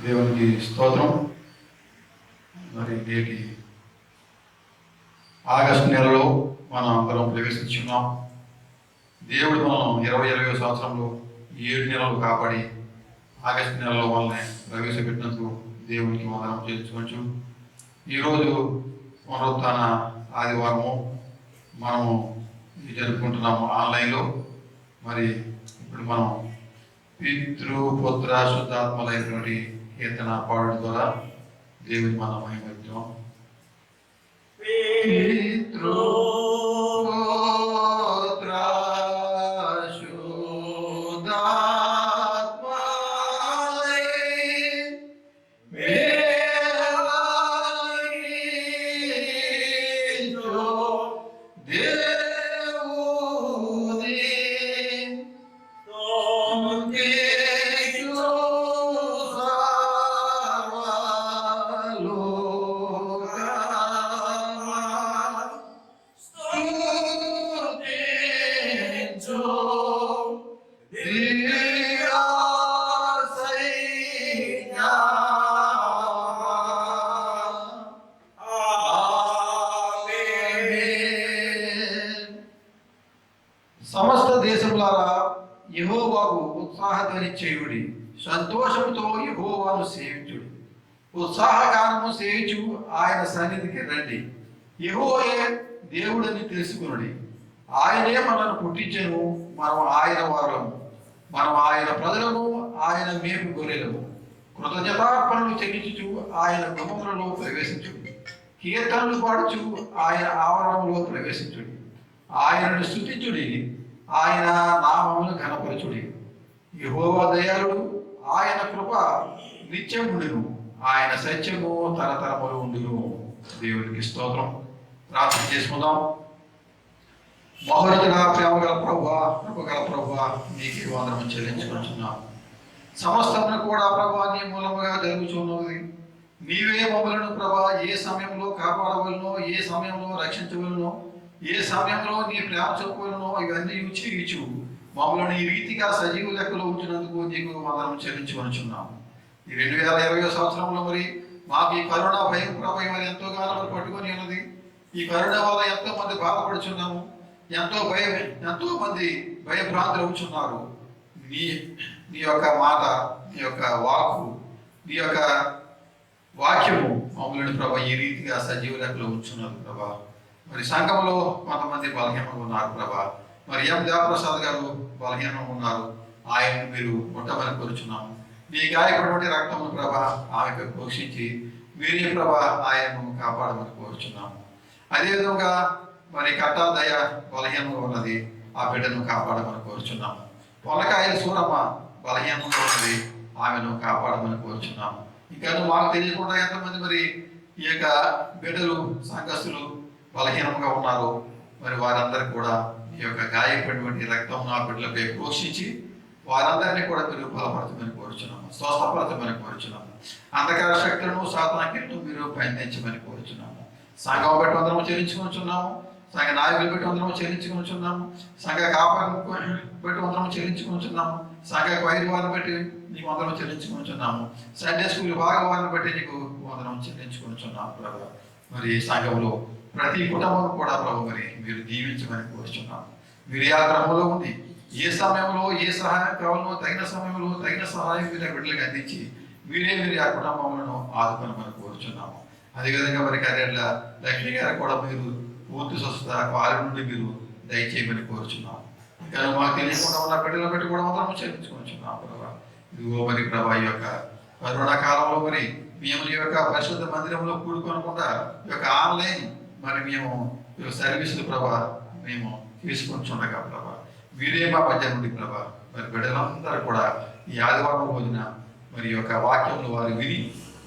దేవునికి స్తోత్రం. మరి నేటి ఆగస్టు నెలలో మనం అందరం ప్రవేశించున్నాం. దేవుడు మనం 2020 సంవత్సరంలో 7 నెలలు కాపాడి ఆగస్టు నెలలో వాళ్ళని ప్రవేశపెట్టినందుకు దేవునికి వందనం చేయించుకోవచ్చు. ఈరోజు పునరుత్థాన ఆదివారము మనము జరుపుకుంటున్నాము ఆన్లైన్లో. మరి ఇప్పుడు మనం పితృ పుత్ర శుద్ధాత్మలైనటువంటి కీర్తన పాడడం ద్వారా దేవుని మనం మహిమపరుద్దాం. పితృ సమస్త దేశములారా యెహోవాకు ఉత్సాహధ్వని చేయుడి, సంతోషముతో యెహోవాను సేవించుడి. ఉత్సాహగానము సేవించు ఆయన సన్నిధికి రండి. యెహోవాయే దేవుడని తెలుసుకునుడి. ఆయనే మనల్ని పుట్టించెను, మనం ఆయన వారము, మనం ఆయన ప్రజలము, ఆయన మేపు గొర్రెలము. కృతజ్ఞతార్పణలు చెల్లించుచు ఆయన గుమ్మములలో ప్రవేశించుడి. కీర్తనలు పాడుచు ఆయన ఆవరణంలో ప్రవేశించుడి. ఆయనను స్తుతించుడి, ఆయన నామమును ఘనపరచుడి. యెహోవా దయాళుడు, ఆయన కృప నిత్యముండును, ఆయన సత్యము తరతరములు ఉండును. దేవునికి స్తోత్రం. ప్రార్థన చేసుకుందాం. మహోన్నతుడా, ప్రేమగల ప్రభువా, కృపగల ప్రభువా, నీకే వందనము చెల్లించుకుంటున్నాం. సమస్తమును కూడా ప్రభువా నీ మూలముగా జరుగుతున్నది. నీవే మమ్మలను ప్రభా ఏ సమయంలో కాపాడవలనో, ఏ సమయంలో రక్షించవలనో, ఏ సమయంలో నీ ప్రేమ చూపవలనో ఇవన్నీ ఇచ్చు మమ్మల్ని ఈ రీతిగా సజీవ లెక్కలో ఉంచినందుకు నీకు వందనం చెల్లించుకొనుచున్నాం. ఈ 2020 సంవత్సరంలో మరి మాకు ఈ కరోనా భయం ప్రభావం మరి ఎంతోగానో మరి పట్టుకొని ఉన్నది. ఈ కరోనా వల్ల ఎంతో మంది బాధపడుచున్నాము, ఎంతో మంది భయభ్రాంతులు అవుతున్నారు. నీ యొక్క మాట, నీ యొక్క వాక్కు, నీ యొక్క వాక్యము మమ్మల్ని ప్రభా ఈ రీతిగా సజీవ లెక్కలో ఉంచున్నారు ప్రభా. మరి సంఘంలో కొంతమంది బలహీనంగా ఉన్నారు ప్రభా. మరి ఎం దేవప్రసాద్ గారు బలహీనంగా ఉన్నారు. ఆయనను మీరు ముట్టమని కోరుచున్నాము. మీ గాయపడినటువంటి రక్తమును ప్రభా ఆమెకు పోషించి మీరే ప్రభా ఆయనను కాపాడమని కోరుచున్నాము. అదేవిధంగా మరి కట్టా దయ బలహీనంగా ఉన్నది, ఆ బిడ్డను కాపాడమని కోరుచున్నాము. పొలకాయల సూరమ్మ బలహీనంగా ఉన్నది, ఆమెను కాపాడమని కోరుచున్నాము. ఇంకా మాకు తెలియకుండా ఎంతమంది మరి ఈ యొక్క బిడ్డలు సంఘస్థులు బలహీనంగా ఉన్నారు. మరి వారందరూ కూడా ఈ యొక్క గాయపడినటువంటి రక్తం ఆ బిడ్డలపై పోషించి వారందరినీ కూడా మీరు బలపరచమని కోరుచున్నాము, స్వస్థపరచమని కోరుచున్నాము. అంధకార శక్తులను సాతానులను మీరు బంధించమని కోరుచున్నాము. సంఘం బట్టి వందనము చెల్లించుకుంటున్నాము, సంఘ నాయకులు బట్టి వందనము చెల్లించుకుంటున్నాము, సంఘ కాపాడు బట్టి వందనము చెల్లించుకుంటున్నాము, సంఘ వైద్య వారిని బట్టి నీకు వందనము చెల్లించుకుంటున్నాము, సండే స్కూల్ భాగవారిని బట్టి నీకు వందనము చెల్లించుకుంటున్నాము ప్రభు. మరి సంఘంలో ప్రతి కుటుంబం కూడా ప్రభు మరి మీరు దీవించమని కోరుచున్నాము. మీరు ఆ క్రమంలో ఉంది ఏ సమయంలో ఏ సహాయం కావాలో తగిన సమయంలో తగిన సహాయం మీరు బిడ్డలకు అందించి మీరు ఆ కుటుంబములను ఆదుకొనమని కోరుచున్నాము. అదేవిధంగా మరి కర్రెడ్ల లక్ష్మి గారు కూడా మీరు పూర్తి స్వస్థత వారి నుండి మీరు దయచేయమని కోరుచున్నాము. ఇంకా మాకు తెలియకుండా ఉన్న బిడ్డల బట్టి కూడా మాత్రం చెల్లించుకుంటున్నాము ప్రభా. ఇదిగో మరి ప్రభా ఈ యొక్క కరోనా కాలంలో మరి మేము ఈ యొక్క పరిశుద్ధ మందిరంలో కూడుకోనకుండా ఈ యొక్క ఆన్లైన్ మరి మేము సర్వీసులు ప్రభా మేము తీసుకుంటుండగా ప్రభా మీరే మా మధ్య నుండి ప్రభా మరి బిడ్డలందరూ కూడా ఈ ఆదివారం రోజున మరి యొక్క వాక్యంలో వారు విని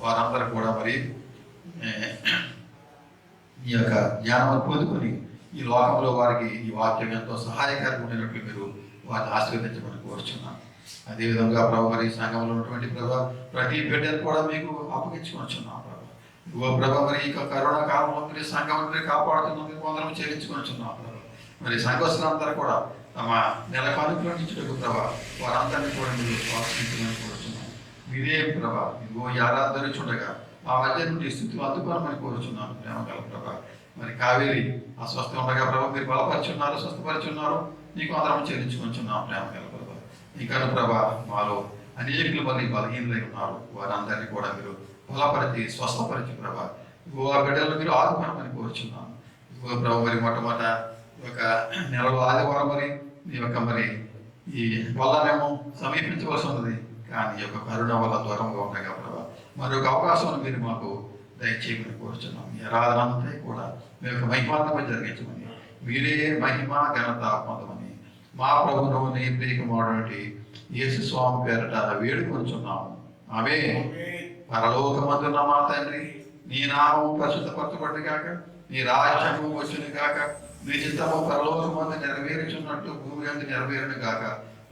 వారందరూ కూడా మరి ఈ యొక్క జ్ఞానం పొందుకొని ఈ లోకంలో వారికి ఈ వాక్యం ఎంతో సహాయకరంగా ఉండేటట్లు మీరు వారిని ఆశీర్వదించమని కోరుచున్నాను. అదేవిధంగా ప్రభు మరి సంఘంలో ఉన్నటువంటి ప్రభా ప్రతి బిడ్డను కూడా మీకు అప్పగించుకొనిచున్నాం ప్రభా. ఇదిగో ప్రభా మరి ఈ కరోనా కాలంలో మీరు సంఘం కాపాడుతున్నందుకు వందనం చెల్లించుకొనిచున్నాం ప్రభా. మరి సంఘస్థులందరూ కూడా తమ నెల కానుకలు ప్రభా వారందరినీ కూడా మీరు స్వాగతించమని కోరుచున్నాం. మీరే ప్రభా ఇదిగో యారాధరించుండగా ఆ మధ్య నుండి స్థితి అందుకోనమని కోరుచున్నాను ప్రేమ గల ప్రభా. మరి కావేరి అస్వస్థ ఉండగా ప్రభా మీరు బలపరిచున్నారు, స్వస్థపరిచున్నారు, నీకు అందరం చెల్లించుకుంటున్నాం ప్రేమ గల ప్రభా. ఇంకా ప్రభా మాలో అనేకులు మంది బలహీనలై ఉన్నారు, వారందరినీ కూడా మీరు బలపరిచి స్వస్థపరిచి ప్రభా ఇగో ఆ బిడ్డలను మీరు ఆదుకోనమని కోరుచున్నాను. ఇగో ప్రభా మరి మొట్టమొదట ఒక నెలలో ఆదివారం మరి ఈ యొక్క మరి ఈ వల్ల మేము సమీపించవలసి ఉన్నది, కానీ ఈ యొక్క కరుణ వల్ల దూరంగా ఉండగా ప్రభా మరొక అవకాశం మీరు మాకు దయచేయమని కోరుచున్నాం. మీ ఆరాధన అంతా కూడా మీ యొక్క మహిమాత్మక జరిగించమని, మీరే మహిమ ఘనత పొందమని మా ప్రభువును నీ ప్రియకుమారుడి యేసు స్వామి పేరట వేడుకొంచున్నాము. ఆమేన్. పరలోకమందున్న మా తండ్రి, నీ నామము పరిశుద్ధపరచబడును గాక, నీ రాజ్యము వచ్చును గాక, నీ చిత్తము పరలోకమందు నెరవేరుచున్నట్టు భూమి అందు నెరవేరును గాక.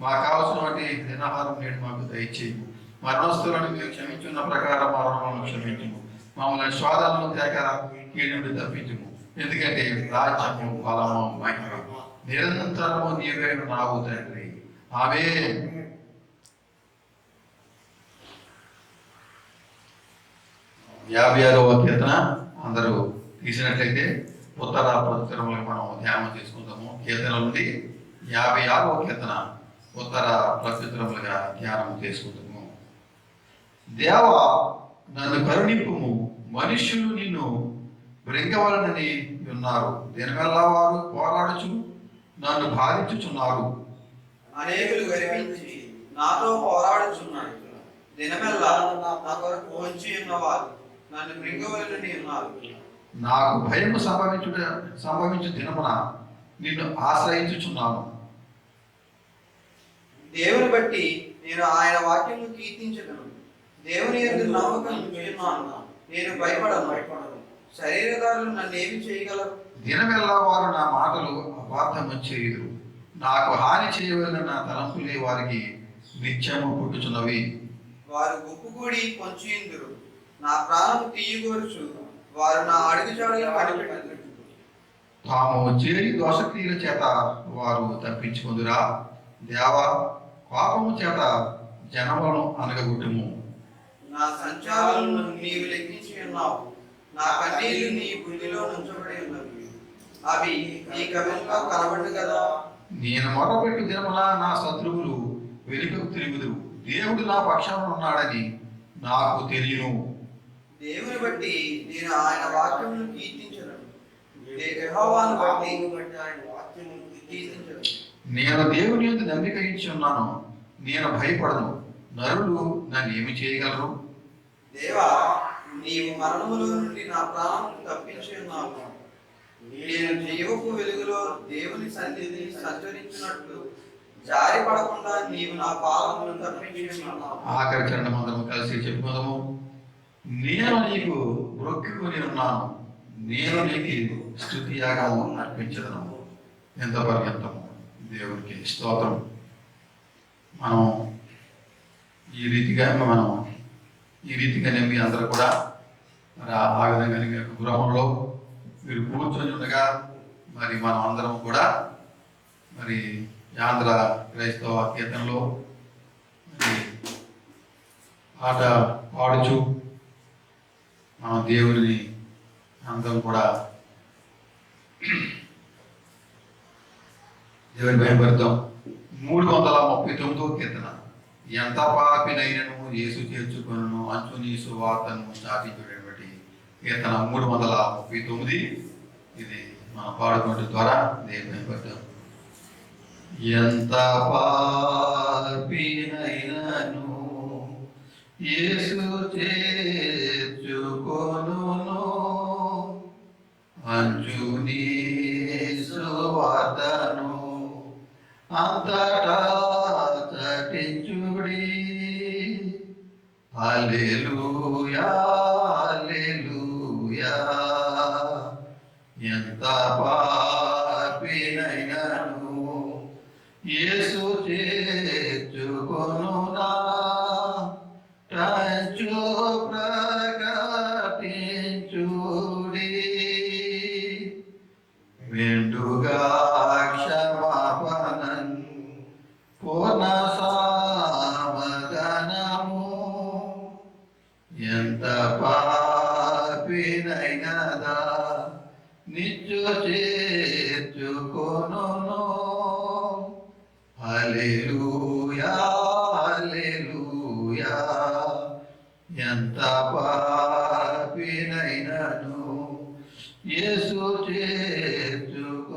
మాకు కావలసినటువంటి దినాహారం నేడు మాకు దయచేయము. మరణస్తులను మీరు క్షమించున్న ప్రకారం మరణములను క్షమించము. మమ్మల్ని స్వాదాలను తేక కీడు నుండి తప్పించము. ఎందుకంటే రాజ్యము బలము మహిమ నిరంతరము నీవే నావు తండ్రి. ఆమేన్. యాభై 56వ కీర్తన అందరూ తీసినట్లయితే ఉత్తర ప్రచురములకు మనం ధ్యానం చేసుకుందాము. కీర్తన నుండి 56వ కీర్తన ఉత్తర ప్రచురములుగా ధ్యానం చేసుకుందాము. దేవా నన్ను కరుణింపుము, మనుష్యులు నిన్ను బ్రింగవలనని ఉన్నారు, దినమెల్లా వారు పోరాడుచు నన్ను బాధించుచున్నారు. అనేకులు గర్వించి నాతో పోరాడుచున్నారు, దినమెల్లా నా కొరకు పొంచి ఉన్నవారు నన్ను మృంగవలనని ఉన్నారు. నాకు భయము సంభవించు దినమున నిన్ను ఆశ్రయించుచున్నాను. దేవుని బట్టి నేను ఆయన వాక్యము కీర్తించగలను. దేవుని యందు నమ్మకం ఉంచుచున్నాను, నేను భయపడను. శరీరదారులు నన్ను ఏమి చేయగలరు? దినమెల్లా వారు నా మాటలు అపార్థము చేయుదురు. నాకు హాని చేయవలన నా తలంపులే వారికి నిత్యము పుట్టుచున్నవి. వారు గుప్పుకూడి పొంచియుందురు, నా ప్రాణము తీయగోరుచు వారు నా అడుగుజాడలు కనిపెట్టుదురు. తాము చేరి దోషక్రియల చేత వారు తప్పించుకుందురా. దేవా కోపము చేత జనములను అనగగొట్టుము. నా సంచారాలను నీవు లెక్కించి ఉన్నావు, నా కన్నీళ్లు నీ బుద్ధిలో ఉంచబడి ఉన్నవి, అవి నీ కవిలో కనబడు కదా. నేను మొరపెట్టు దినమున నా శత్రువులు వెనుకకు తిరుగుదురు. దేవుడు నా పక్షాన ఉన్నాడని నాకు తెలియను. దేవుని బట్టి నేను ఆయన వాక్యమును కీర్తించను, యెహోవాను బట్టి ఆయన వాక్యమును కీర్తించను. నేను దేవుని యందు నమ్మిక ఇచ్చి ఉన్నాను, నేను భయపడను. నరులు నన్ను ఏమి చేయగలరు? దేవా, నీవు మరణములో నుండి నా ప్రాణం తప్పించి ఉన్నావు. నేను జీవపు వెలుగులో దేవుని సన్నిధిని సంచరించినట్లు జారి పడకుండా నీవు నా పాదములను తప్పించి ఉన్నావు. ఆఖరి చరణం అందరం కలిసి చెప్పుకుందాము. నేను నీకు మొక్కుకొని ఉన్నాను, నేను నీకు స్తుతి యాగము అర్పించదను. ఎంత పర్యంతము దేవునికి స్తోత్రం. మనం ఈ రీతిగానే మీ అందరూ కూడా మరి ఆ విధంగా గృహంలో మీరు కూర్చొని ఉండగా మరి మనం అందరం కూడా మరి ఆంధ్ర క్రైస్తవ కీర్తనలో మరి ఆట పాడుచు మనం దేవుని అందరం కూడా దేవుని భయపడతాం. 339వ కీర్తన. ఎంత పాపినైనను యేసు చేర్చుకొనును, అంచు నీ సువార్తను చాటించుడేటువంటి కీర్తన 339. ఇది మనం పాడుకోవడం ద్వారా దేవుని భయపడతాం. ఎంత పాపినైనను యేసు చేర్చుకొనును, అంచు నీ సువార్తను అంతటా చాటించుడి. హల్లెలూయా హల్లెలూయా. ఎంత పాపినైనను యేసు చేర్చుకొనునా, టంచు ప్రకటించుడి. మెండుగా క్షమాపణను పూర్ణ సమాధానము నిత్య చేర్చుకొనును. హల్లెలూయా హల్లెలూయా, ఎంత పాపినైనను యేసు చేర్చుకొనునా.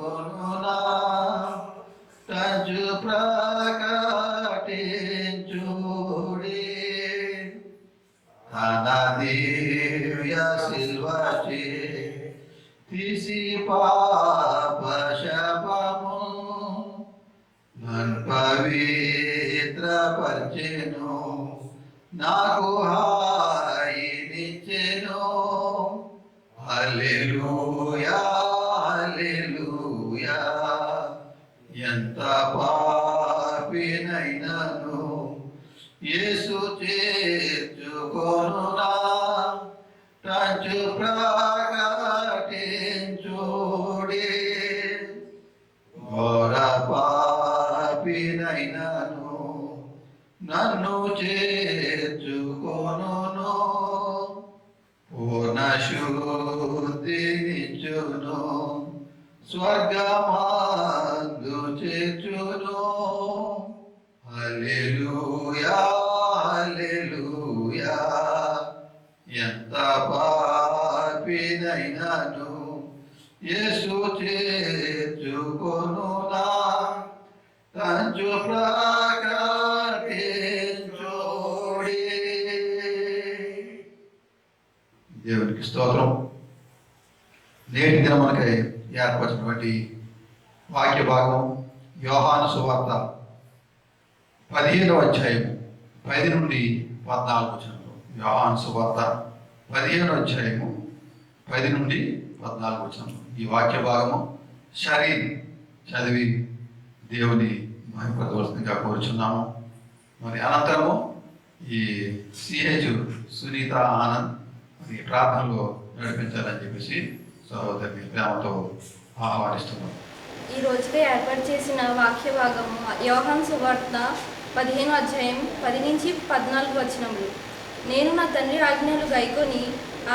తంచు ప్రకటించుడి తన దివ్య శిల్వచే తీసి పాప శాపము పవిత్రపరచెను, నాకు హాయినిచ్చెను. హల్లెలూయా హల్లెలూయా, ఎంత పాపినైనను యేసు చేర్చుకొనునా. తంచు ప్రకటించుడి ఘోర పాపినైనను నన్ను చేర్చుకొనును. పూర్ణ శుద్ధినిచ్చును, స్వర్గమందు చేర్చును. హల్లెలూయా హల్లెలూయా, ఎంత పాపినైనను యేసు చేర్చుకొనునా. తంచు ప్రకటించుడి. దేవునికి స్తోత్రం. నేటి దిన మనకై ఏర్పరిచినటువంటి వాక్య భాగం యోహాను సువార్త 15వ అధ్యాయము 10 నుండి 14 వచనంలో. యోహాను సువార్త 15వ అధ్యాయము 10 నుండి 14 వచనంలో ఈ వాక్య భాగము షరీన్ చదివి దేవుని మహిమపరచవలసిందిగా కోరుచున్నాము. మరి అనంతరము ఈ సిహెచ్ సునీత ఆనంద్ మరి ప్రార్థనలో నడిపించాలని చెప్పేసి సహోదరిని ప్రేమతో ఆహ్వానిస్తున్నాం. ఈ రోజుగా ఏర్పాటు చేసిన వాక్య భాగము యోహాను సువార్త 15వ అధ్యాయం 10 నుంచి 14 వచనములు. నేను నా తండ్రి ఆజ్ఞలు గైకొని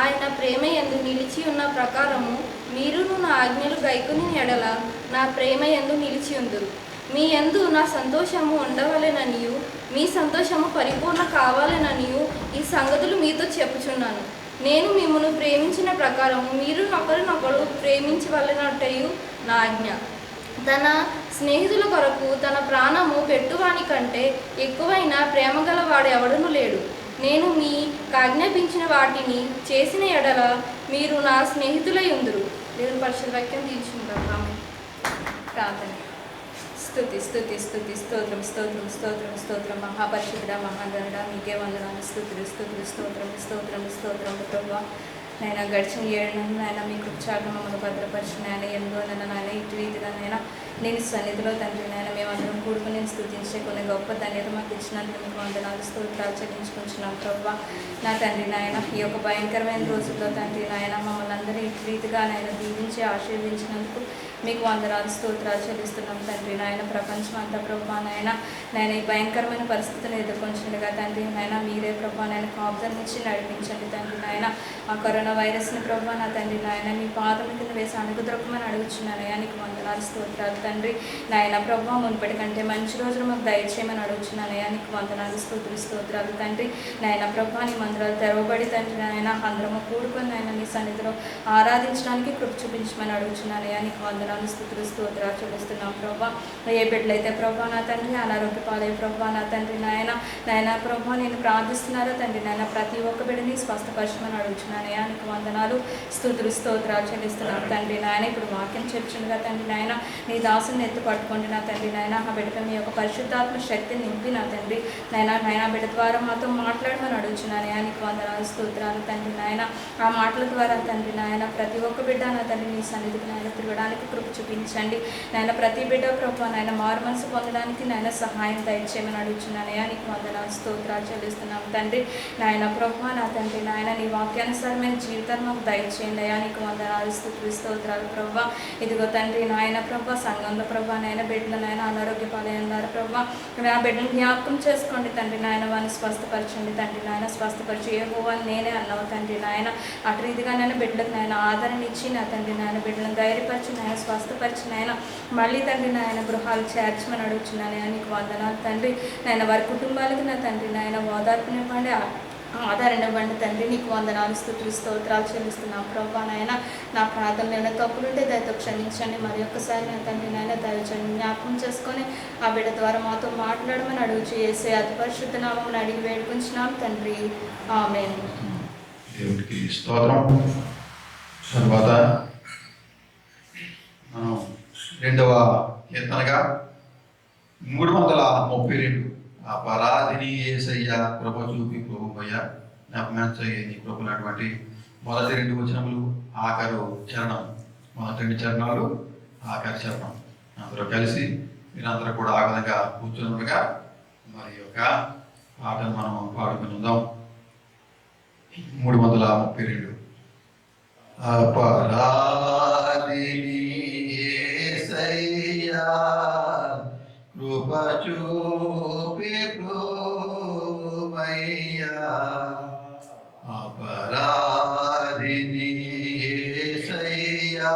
ఆయన ప్రేమ యందు నిలిచి ఉన్న ప్రకారము మీరును నా ఆజ్ఞలు గైకొని ఎడల నా ప్రేమ యందు నిలిచి ఉందురు. మీ యందు నా సంతోషము ఉండవలెననియు మీ సంతోషము పరిపూర్ణ కావాలననియు ఈ సంగతులు మీతో చెప్పుచున్నాను. నేను మిమ్మల్ని ప్రేమించిన ప్రకారము మీరు ఒకరినొకరు ప్రేమించవలెనట్టయు నా ఆజ్ఞ. తన స్నేహితుల కొరకు తన ప్రాణము పెట్టువాని కంటే ఎక్కువైన ప్రేమ గలవాడు ఎవడను లేడు. నేను మీకు ఆజ్ఞాపించిన వాటిని చేసిన ఎడల మీరు నా స్నేహితులై ఉందురు. దేవుని పరిశుద్ధ వాక్యం తీర్చుకుంటాం. ప్రార్థన. స్తుతి స్తుతి స్తుతి స్తోత్రం స్తోత్రం స్తోత్రం స్తోత్రం మహాపరిశుద్ధ మహాగణుడ మీకే వందనాలు. స్తుతులు స్తుతులు స్తోత్రం స్తోత్రం స్తోత్రం ప్రభువా. నైనా గడిచిన 7 నెలలు నాయన మీ కృపచాటును మమ్మల్ని భద్రపరిచిన ఆయన ఎందు నాయన ఇటు రీతిగా నైనా నేను సన్నిధిలో తండ్రి నాయన మేమందరం కూడుకుని నేను స్తుతించే కొన్ని గొప్ప ధన్యత మాకు ఇచ్చినందుకు మీకు వందనాలు స్తోత్రాలు చెల్లించుకుంటున్నాం ప్రభువా. నా తండ్రి నాయన ఈ యొక్క భయంకరమైన రోజుల్లో తండ్రి నాయన మమ్మల్ని అందరూ ఇటు రీతిగా నాయన దీవించి ఆశీర్వదించినందుకు మీకు వందనాలు స్తోత్రాలు చెల్లిస్తున్నాం తండ్రి నాయన. ప్రపంచం అంతా ప్రభా నాయన ఈ భయంకరమైన పరిస్థితులను ఎదుర్కొంటుండగా తండ్రి నాయన మీరే ప్రభా నాయన కాపుదల నుంచి నడిపించండి తండ్రి నాయన. ఆ కరోనా వైరస్ని ప్రభా నా తండ్రి నాయన మీ పాదం కింద వేసి అణుగుద్రొక్కమని అడుగుచున్నానయ్యా. నీకు వందనాలు స్తోత్రాలు తండ్రి నాయన. ప్రభా మునుపటి కంటే మంచి రోజులు మాకు దయచేయమని అడుగుచున్నానయ్యా. నీకు వందనాలు స్తోత్రాలు తండ్రి నాయన. ప్రభా నీ మందిరాలు తెరవబడి తండ్రి నాయన అందరము కూడుకొని నాయన మీ సన్నిధిలో ఆరాధించడానికి కృప చూపించమని అడుగుచున్నానయ్యా. నీకు వందనాలు స్తోత్రాలు చెల్లిస్తున్నాం ప్రభా. ఏ బిడ్డలైతే ప్రభా నా తండ్రి అనారోగ్య పాలయ్యే ప్రభా నా తండ్రి నాయన ప్రభా నేను ప్రార్థిస్తున్నారో తండ్రి నాయన ప్రతి ఒక్క బిడ్డని స్వస్థపరచమని అడుగుచున్నానయ్యా. నీకు వందనాలు స్తోత్రాలు చెల్లిస్తున్నాను తండ్రి నాయన. ఇప్పుడు వాక్యం చెప్తుండగా తండ్రి నాయన నీ దాసుని ఎత్తు పట్టుకోండి నా తండ్రి నాయన. ఆ బిడ్డపై మీ యొక్క పరిశుద్ధాత్మ శక్తిని నింపి నా తండ్రి నాయన బిడ్డ ద్వారా మాతో మాట్లాడమని అడుగుచున్నానయ్యా. నీకు వందనాలు స్తోత్రాలు తండ్రి నాయన. ఆ మాటల ద్వారా తండ్రి నాయన ప్రతి ఒక్క బిడ్డ నా తండ్రి నీ సన్నిధికి నాయన తిరగడానికి కృప చూపించండి నాయన. ప్రతి బిడ్డ ప్రభా నాయన మారు మనసు పొందడానికి నాయన సహాయం దయచేయమని అడుగుచున్నానయ్యా. నీకు వందనాలు స్తోత్రాలు చెల్లిస్తున్నాం తండ్రి నాయన. ప్రభా నా తండ్రి నాయన నీ వాక్యానుసారమైన జీవితాన్ని మాకు దయచేయండి అయ్యా. నీకు వందనాలు స్తోత్రాలు ప్రభా. ఇదిగో తండ్రి నాయన ప్రభా సంఘంలో ప్రభా నాయన బిడ్డలు నాయన అనారోగ్య పాలయ్యారు ప్రభా. ఆ బిడ్డను జ్ఞాపకం చేసుకోండి తండ్రి నాయన. వారిని స్వస్థపరచండి తండ్రి నాయన. స్వస్థపరిచి యెహోవా నేనే అన్నావు తండ్రి నాయన. అటు రీతిగా నాయన బిడ్డలకు నాయన ఆదరణ ఇచ్చి నా తండ్రి నాయన బిడ్డలను ధైర్యపరిచి నాయన స్వస్థపరిచి నాయన మళ్ళీ తండ్రి నాయన గృహాలు చేర్చమని అడుగుతున్నాను. నీకు వందనాలు తండ్రి నాయన. వారి కుటుంబాలకు నా తండ్రి నాయన ఓదార్పునివ్వండి, ఆధారణ ఇవ్వండి తండ్రి. నీకు వందనాలు స్తోత్రాలు చెల్లిస్తున్నాం ప్రభా నాయన. నా ప్రార్థనలు ఏమైనా తప్పులుంటే దయతో క్షమించండి. మరి ఒక్కసారి నా తండ్రి నాయన దయచండి జ్ఞాపకం చేసుకొని ఆ బిడ్డ ద్వారా మాతో మాట్లాడమని అడుగుచు యేసే అతి పరిశుద్ధ నామమున అడిగి వేడుకుంటున్నాం తండ్రి. ఆమేన్. దేవుడికి స్తోత్రం. తర్వాత మనం 2వ కీర్తనగా 332 అపరాధిని యేసయ్య కృప చూపి ప్రభువయ్య జ్ఞాపకమయ్య నీ కృపనటువంటి మొదటి 2 వచనములు ఆఖరు చరణం, మొదటి 2 చరణాలు ఆఖరి చరణం అందరూ కలిసి మీరందరూ కూడా ఆ విధంగా కూర్చున్నట్టుగా మరి యొక్క పాటను మనం పాడుకుని ఉందాం. 332 అపరాధిని యేసయ్యా కృప చూపి ప్రభువయ్యా. అపరాధిని యేసయ్యా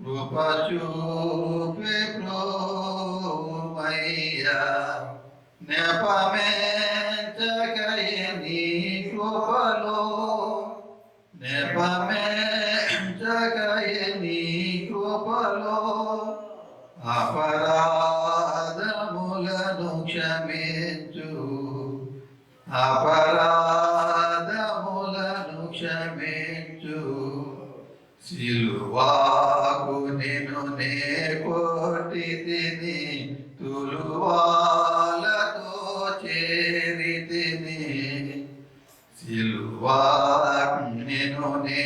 కృప చూపి ప్రభువయ్యా. నెపమెంచకయే నీ కృపలో, నెపమెంచకయే నీ కృపలో అపరాధములను క్షమించు, అపరాధములను క్షమించు. సిలువాకు నిన్ను నే కొట్టి తిని, తులువాలతో చేరి తిని. సిలువాకు నిన్ను నే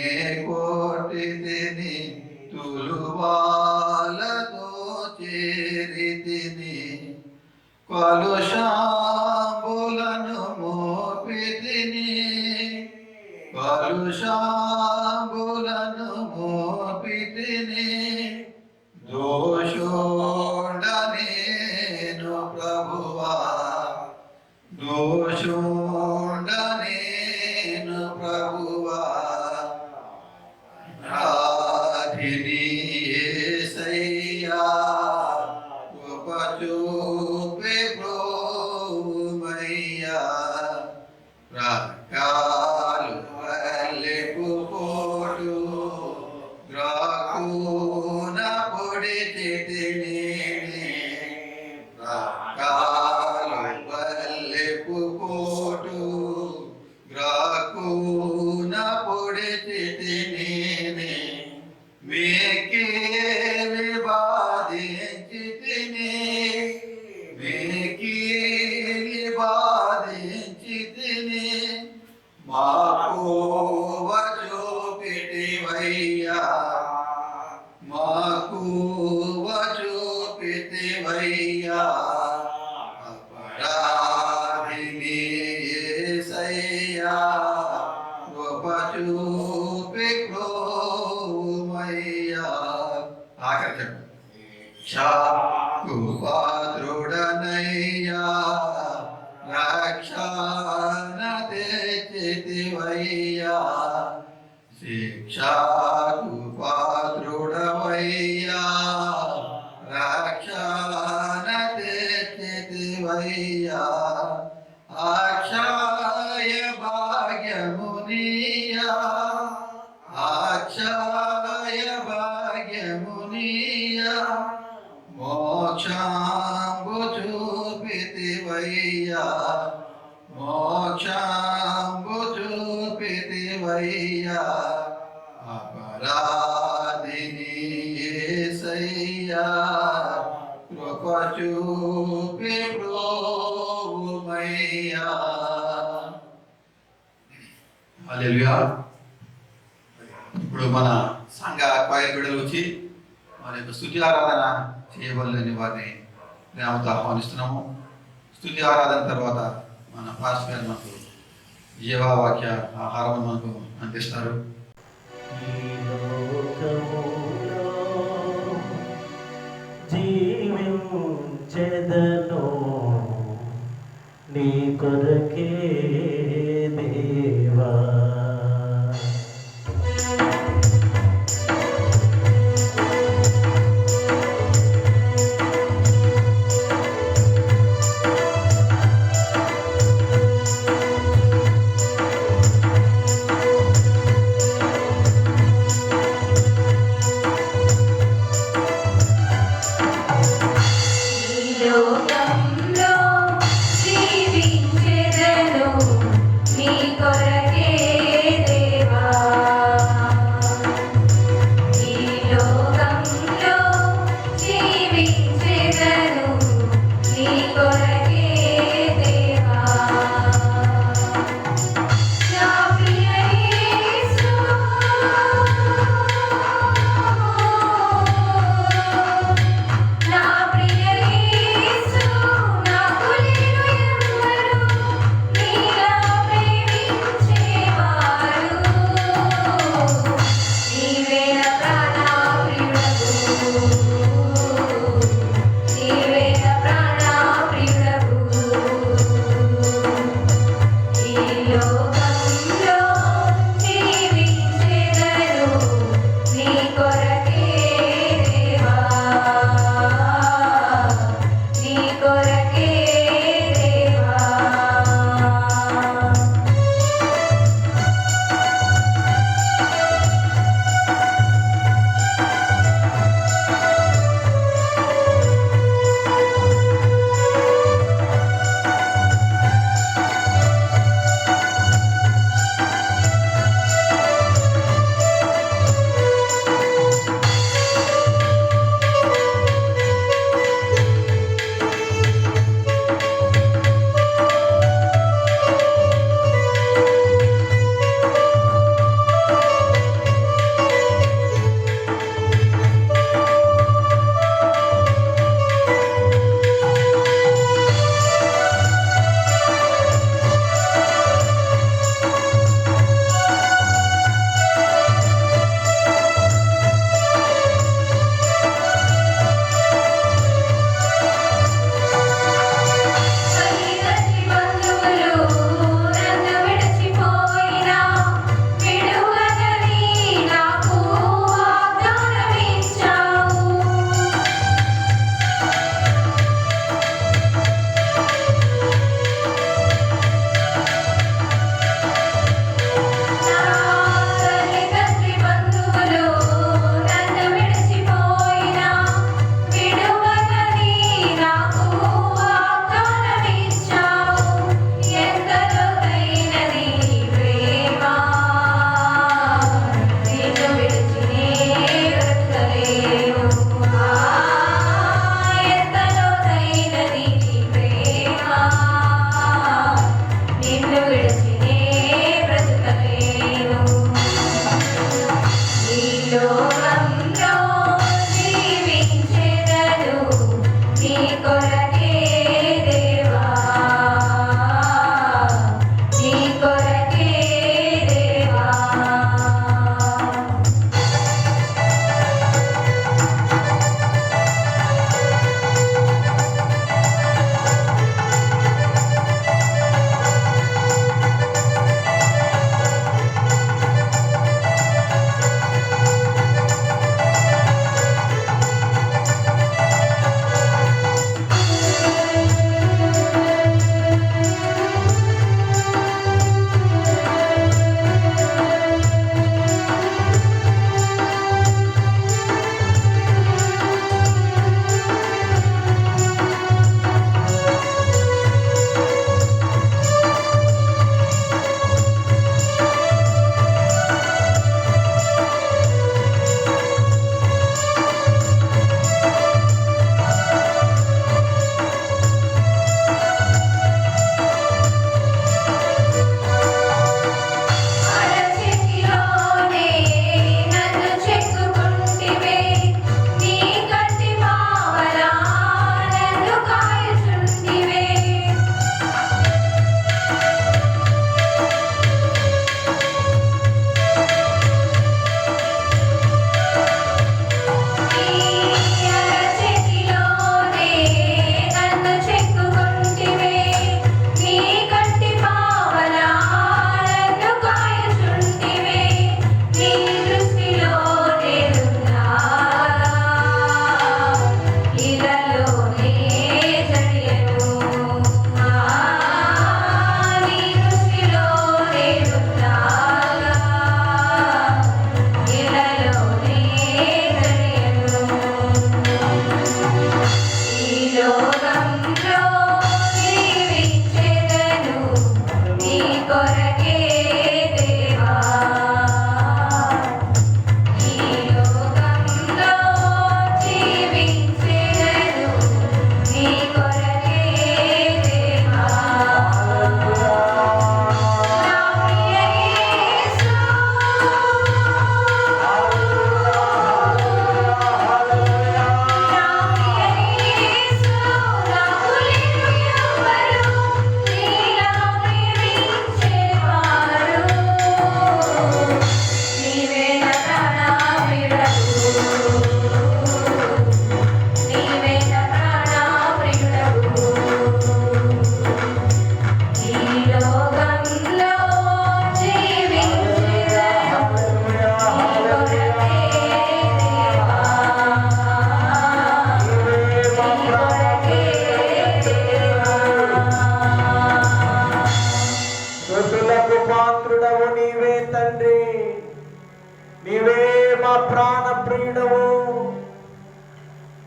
కొట్టి తిని, తులువాలతో చేరి తిని. కలుషాంబులను మోపి తిని, కలుషాంబులను మోపి తిని. దోషుండనేను ప్రభువా, దోషుండనేను ప్రభువా. రాధిని యేసయ్యా కృప చూపి ప్రభువయ్యా. రకాలు వల్లెపు పోటు గ్రాకున పొడిచి తిని. రకాలు వల్లెపు పోటు గ్రాకున పొడిచి తిని. మేకేలి బాధించి తిని, మేకేలి బాధించి తిని. మాకోవ చూపితివయ్యా, మాకోవ చూపితివయ్యా. అపరాధిని యేసయ్యా కృప చూపి ప్రభువయ్యా. ఆఖరి చెప్పండి. క్షాకు పాత్రుడనయ్యా రక్షణ తెచ్చితివయ్యా. శిక్షాకు పాత్రుడవయ్యా రక్షణ తెచ్చితివయ్యా. అక్షయ భాగ్యమునియా, అక్షయ భాగ్యమునియా. మోక్షంబు చూపితివయ్యా, మోక్షంబు చూపితివయ్యా. అపరాధిని యేసయ్యా కృప చూపి ప్రభువయ్యా. హల్లెలూయా. ఇప్పుడు మన సంఘ క్వైర్ బిడ్డలు వచ్చి వారి యొక్క స్తుతి ఆరాధన చేయవలనని వారిని ప్రేమతో ఆహ్వానిస్తున్నాము. స్తుతి ఆరాధన తర్వాత మన పాస్టర్ గారు మనకు జీవావాక్య ఆహారం మనకు అందిస్తారు. జీవించెదను నీ కొరకే దేవా.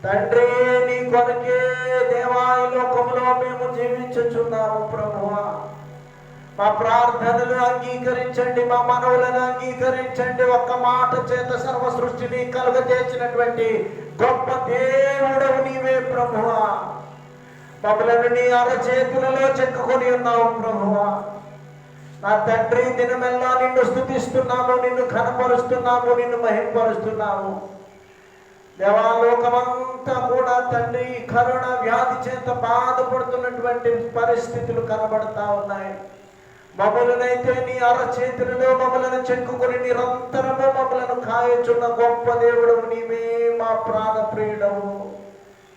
తండ్రి నీ కొరకే దేవా ఈ లోకంలో మేము జీవించుచున్నాము ప్రభువా. మా ప్రార్థనలు అంగీకరించండి, మా మనవులను అంగీకరించండి. ఒక్క మాట చేత సర్వ సృష్టిని కలుగజేసినటువంటి గొప్ప దేవుడవు నీవే ప్రభువా. మమ్మలను నీ అరచేతులలో చెక్కుకొని ఉన్నావు ప్రభువా. నా తండ్రి దినమెల్లా నిన్ను స్తుతిస్తున్నాము, నిన్ను కనపరుస్తున్నాము, నిన్ను మహింపరుస్తున్నాము. దేవాలోకమంతా కూడా తండ్రి కరోనా వ్యాధి చేత బాధపడుతున్నటువంటి పరిస్థితులు కనబడతా ఉన్నాయి. మమ్మలనైతే నీ అరచేతులలో మమ్మలను చెక్కుకొని నిరంతరము మమ్మలను కాయచున్న గొప్ప దేవుడు నీవే మా ప్రాణ ప్రియుడవు.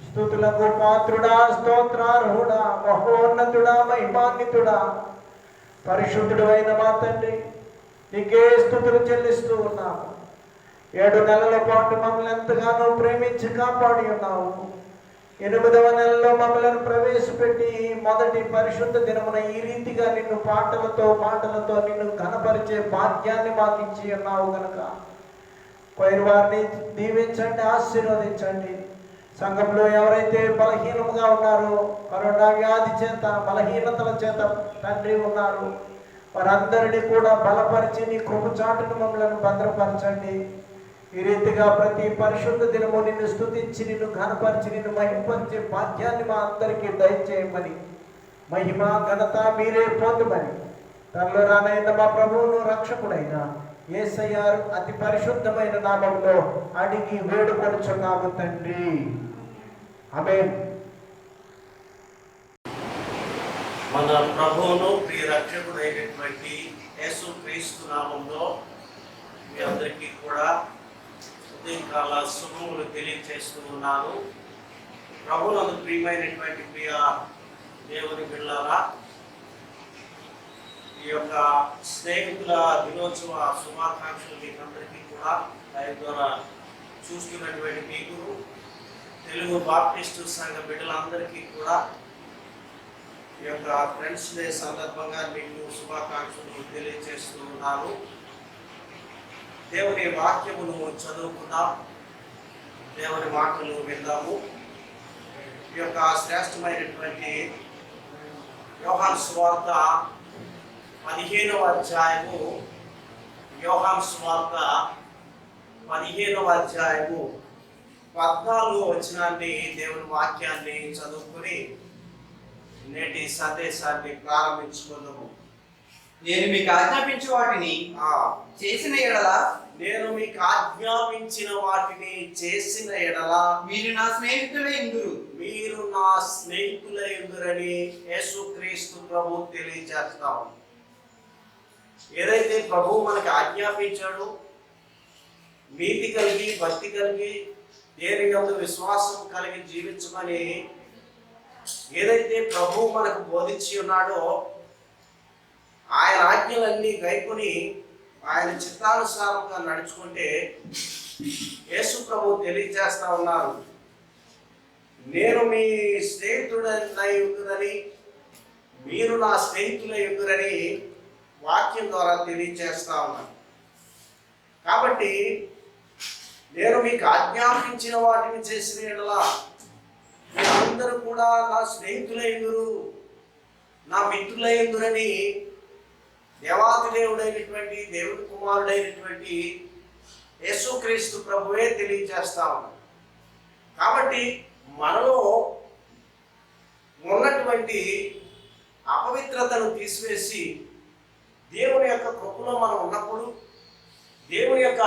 స్తుతులకు పాత్రుడా, స్తోత్రార్హుడా, మహోన్నతుడా, మహిమాన్వితుడా, పరిశుద్ధుడు అయిన మా తండ్రి నీకే స్తుతులు చెల్లిస్తూ ఉన్నాము. 7 నెలల పాటు మమ్మల్ని ఎంతగానో ప్రేమించి కాపాడి ఉన్నావు. 8వ నెలలో మమ్మల్ని ప్రవేశపెట్టి మొదటి పరిశుద్ధ దినమున ఈ రీతిగా నిన్ను మాటలతో నిన్ను ఘనపరిచే భాగ్యాన్ని మాకు ఇచ్చి ఉన్నావు గనక పోయిన వారిని దీవించండి, ఆశీర్వదించండి. సంఘంలో ఎవరైతే బలహీనముగా ఉన్నారో, కరోనా వ్యాధి చేత బలహీనతల చేత తండ్రి ఉన్నారు, వారందరినీ కూడా బలపరిచి నీ కృపచాటును మమ్మల్ని భద్రపరచండి. ఈ రీతిగా ప్రతి పరిశుద్ధ దినము నిన్ను స్తుతించి నిన్ను ఘనపరిచి నిన్ను మహిమపరిచే భాగ్యాన్ని మా అందరికీ దయచేయమని, మహిమ ఘనత మీరే పొందుమని తనలో రానైన మా ప్రభువును రక్షకుడైన యేసయ్య అతి పరిశుద్ధమైన నామములో అడిగి వేడుకొనుచున్నాము తండ్రి. ఆమేన్. మన ప్రభువును ప్రియ రక్షకుడైనటువంటి యేసు క్రీస్తు నామంలో మీ అందరికీ కూడా ఉదయకాల శుభములు తెలియజేస్తూ ఉన్నాను. ప్రభువునందు ప్రియమైనటువంటి ప్రియ దేవుని బిడ్డలారా, ఈ యొక్క స్నేహితుల దినోత్సవ శుభాకాంక్షలు మీకు అందరికీ కూడా లైవ్ ద్వారా చూస్తున్నటువంటి మీకు, తెలుగు బాప్టిస్టు సంఘ బిడ్డలందరికీ కూడా ఈ యొక్క ఫ్రెండ్స్ డే సందర్భంగా మీకు శుభాకాంక్షలు తెలియజేస్తూ ఉన్నాను. దేవుని వాక్యమును చదువుకుందాం, దేవుని మాటలు విందాము. ఈ యొక్క శ్రేష్టమైనటువంటి యోహాను సువార్త 15వ అధ్యాయము, యోహాను సువార్త 15వ అధ్యాయము 14వ వచనాన్ని దేవుని వాక్యాన్ని చదువుకుని నేటి సందేశాన్ని ప్రారంభించుకుందాము. నేను మీకు ఆజ్ఞాపించే వాటిని చేసిన ఎడల, నేను మీకు ఆజ్ఞాపించిన వాటిని చేసిన ఎడల మీరు నా స్నేహితులై ఉందురు, మీరు నా స్నేహితులై ఉందురని యేసుక్రీస్తు ప్రభు తెలియజేస్తాము. ఏదైతే ప్రభు మనకి ఆజ్ఞాపించాడో, నీతి కలిగి భక్తి కలిగి దేని యందు విశ్వాసం కలిగి జీవించమని ఏదైతే ప్రభు మనకు బోధించి ఉన్నాడో, ఆయన ఆజ్ఞలన్నీ గైకొని ఆయన చిత్తానుసారంగా నడుచుకుంటే యేసు ప్రభు తెలియజేస్తా ఉన్నారు, నేను మీ స్నేహితుడై ఉందని, మీరు నా స్నేహితులై ఉందని వాక్యం ద్వారా తెలియజేస్తా ఉన్నాను. కాబట్టి నేను మీకు ఆజ్ఞాపించిన వాటిని చేసిన ఎడలా మీరందరూ కూడా నా స్నేహితులై ఉందురు, నా మిత్రులై ఉందురని దేవాది దేవుడైనటువంటి దేవుని కుమారుడైనటువంటి యేసుక్రీస్తు ప్రభువే తెలియజేస్తా ఉన్నాడు. కాబట్టి మనలో ఉన్నటువంటి అపవిత్రతను తీసివేసి దేవుని యొక్క కృపలో మనం ఉన్నప్పుడు, దేవుని యొక్క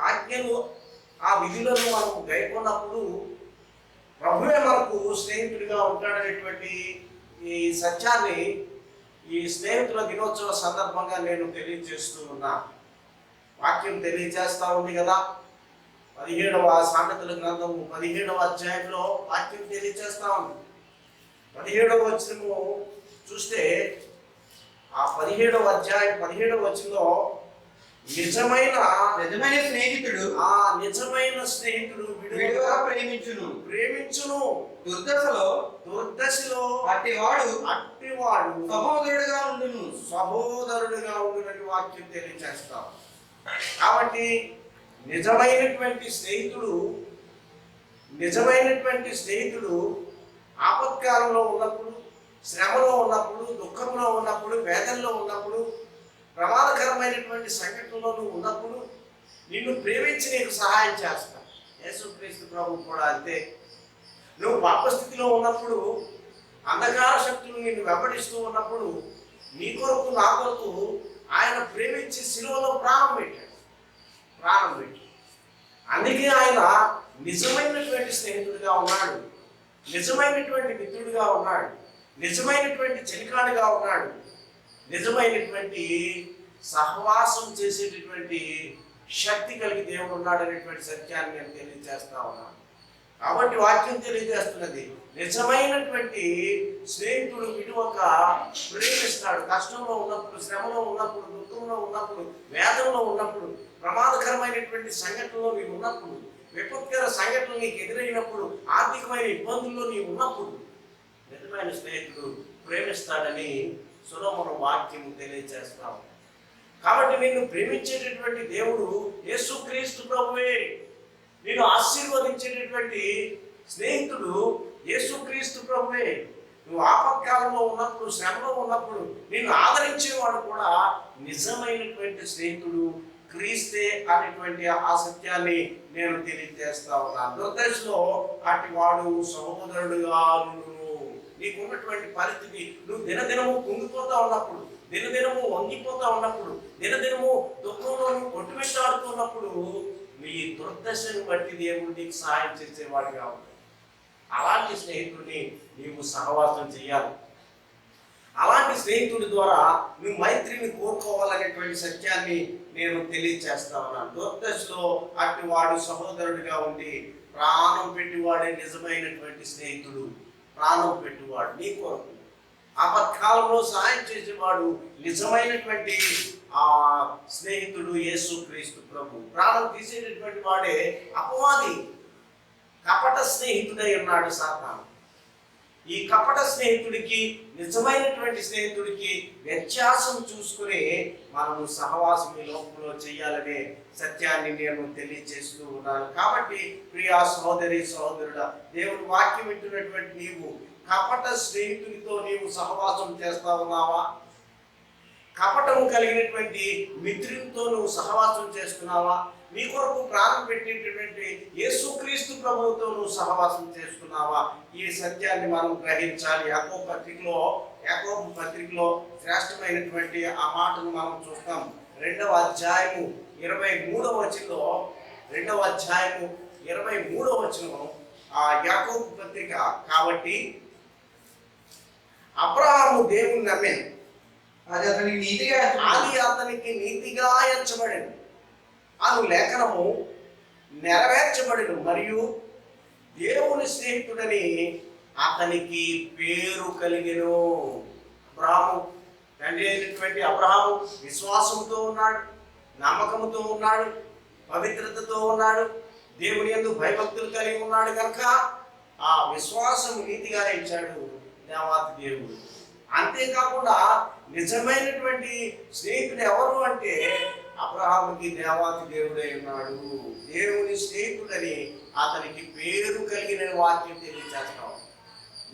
ఆజ్ఞలు ఆ విధులను మనం గైకొన్నప్పుడు ప్రభువే మనకు స్నేహితుడిగా ఉంటాడనేటువంటి ఈ సత్యాన్ని ఈ స్నేహితుల దినోత్సవ సందర్భంగా నేను తెలియజేస్తూ ఉన్నా. వాక్యం తెలియజేస్తా ఉంది కదా, 17వ సామెతల గ్రంథము 17వ అధ్యాయంలో వాక్యం తెలియజేస్తా ఉంది. 17వ వచనము చూస్తే ఆ 17వ అధ్యాయం 17వ వచనంలో నిజమైన స్నేహితుడు నిజమైన స్నేహితుడు విడుగా ప్రేమించును, దుర్దశలో అట్టివాడు సహోదరుడుగా ఉండునని వాక్యం తెలియజేస్తాం. కాబట్టి నిజమైనటువంటి స్నేహితుడు నిజమైనటువంటి స్నేహితుడు ఆపత్కాలంలో ఉన్నప్పుడు, శ్రమలో ఉన్నప్పుడు, దుఃఖంలో ఉన్నప్పుడు, వేదనలో ఉన్నప్పుడు, ప్రమాదకరమైనటువంటి సంఘటనలో నువ్వు ఉన్నప్పుడు నిన్ను ప్రేమించి నీకు సహాయం చేస్తాడు. యేసుక్రీస్తు ప్రభు కూడా అంతే. నువ్వు పాపస్థితిలో ఉన్నప్పుడు, అంధకార శక్తులు నిన్ను వెంబడిస్తూ ఉన్నప్పుడు నీ కొరకు నా కొరకు ఆయన ప్రేమించి శిలువలో ప్రాణం పెట్టాడు. అందుకే ఆయన నిజమైనటువంటి స్నేహితుడిగా ఉన్నాడు, నిజమైనటువంటి మిత్రుడిగా ఉన్నాడు, నిజమైనటువంటి చెలికాడుగా ఉన్నాడు, నిజమైనటువంటి సహవాసం చేసేటటువంటి శక్తి కలిగి దేవుడు ఉన్నాడు అనేటువంటి సత్యాన్ని నేను తెలియజేస్తా ఉన్నాను. కాబట్టి వాక్యం తెలియజేస్తున్నది, నిజమైనటువంటి స్నేహితుడు విలువక ప్రేమిస్తాడు. కష్టంలో ఉన్నప్పుడు, శ్రమలో ఉన్నప్పుడు, దుఃఖంలో ఉన్నప్పుడు, వేదనలో ఉన్నప్పుడు, ప్రమాదకరమైనటువంటి సంఘటనలో నీవు ఉన్నప్పుడు, విపత్కర సంఘటనలు నీకు ఎదురైనప్పుడు, ఆర్థికమైన ఇబ్బందుల్లో నీవు ఉన్నప్పుడు నిజమైన స్నేహితుడు ప్రేమిస్తాడని సొలొమోను వాక్యం తెలియజేస్తాం. కాబట్టి నిన్ను ప్రేమించేటటువంటి దేవుడు యేసుక్రీస్తు ప్రభువే. నిన్ను ఆశీర్వదించేటటువంటి స్నేహితుడు యేసుక్రీస్తు ప్రభువే. నువ్వు ఆపత్కాలంలో ఉన్నప్పుడు, శ్రమలో ఉన్నప్పుడు నిన్ను ఆదరించేవాడు కూడా నిజమైనటువంటి స్నేహితుడు క్రీస్తే అనేటువంటి ఆ సత్యాన్ని నేను తెలియజేస్తా ఉన్నాను. దుర్దశలో అటు వాడు సహోదరుడుగా నీకున్నటువంటి పరిస్థితి, నువ్వు దినదినము కుంగిపోతా ఉన్నప్పుడు, దినదినము వంగిపోతా ఉన్నప్పుడు, దినదినము దుఃఖంలో నువ్వు కొట్టుమిట్టాడుతున్నప్పుడు నీ దుర్దశను బట్టి దేవుడు నీకు సహాయం చేసేవాడుగా ఉంటాడు. అలాంటి స్నేహితుడిని నీవు సహవాసం చేయాలి. అలాంటి స్నేహితుడి ద్వారా నువ్వు మైత్రిని కోరుకోవాలనేటువంటి సత్యాన్ని నేను తెలియజేస్తా ఉన్నాను. దుర్దశలో అటు వాడు సహోదరుడిగా ఉండి ప్రాణం పెట్టివాడే నిజమైనటువంటి స్నేహితుడు. ప్రాణం పెట్టివాడు నీ కొరకు, ఆపత్కాలంలో సహాయం చేసేవాడు నిజమైనటువంటి ఆ స్నేహితుడు యేసుక్రీస్తు ప్రభు. ప్రాణం తీసేటటువంటి వాడే అపవాది, కపట స్నేహితుడై ఉన్నాడు సాతాను. ఈ కపట స్నేహితుడికి నిజమైనటువంటి స్నేహితుడికి వ్యత్యాసం చూసుకుని మనము సహవాసం ఈ లోకంలో చేయాలనే సత్యాన్ని నేను తెలియజేస్తూ ఉన్నాను. కాబట్టి ప్రియా సహోదరి సహోదరుడా, దేవుడు వాక్యం వింటున్నటువంటి నీవు కపట స్నేహితుడితో నీవు సహవాసం చేస్తా ఉన్నావా? కపటము కలిగినటువంటి మిత్రులతో నువ్వు సహవాసం చేస్తున్నావా? నీ కొరకు ప్రాణం పెట్టేటటువంటి యేసుక్రీస్తు ప్రభువుతో నువ్వు సహవాసం చేస్తున్నావా? ఈ సత్యాన్ని మనం గ్రహించాలి. యాకోబు పత్రికలో శ్రేష్టమైనటువంటి ఆ మాటను మనం చూస్తాం. 2వ అధ్యాయము 23వ వచనంలో, 2వ అధ్యాయము 23వ వచనం ఆ యాకోబు పత్రిక. కాబట్టి అబ్రహాము దేవుని నమ్మాను, అది అతనికి నీతిగా ఎంచబడింది అను లేఖనము నెరవేర్చబడిను, మరియు దేవుని స్నేహితుడని అతనికి పేరు కలిగెను. అబ్రహాము, తండ్రి అయినటువంటి అబ్రహాము విశ్వాసంతో ఉన్నాడు, నమ్మకంతో ఉన్నాడు, పవిత్రతతో ఉన్నాడు, దేవుని యందు భయభక్తులు కలిగి ఉన్నాడు కనుక ఆ విశ్వాసం నీతిగా ఇచ్చాడు దేవాతి దేవుడు. అంతేకాకుండా నిజమైనటువంటి స్నేహితుడు ఎవరు అంటే అబ్రహాముకి దేవాతి దేవుడై ఉన్నాడు. దేవుని స్నేహితుడని అతనికి పేరు కలిగిన వాక్యం తెలియజేస్తాం.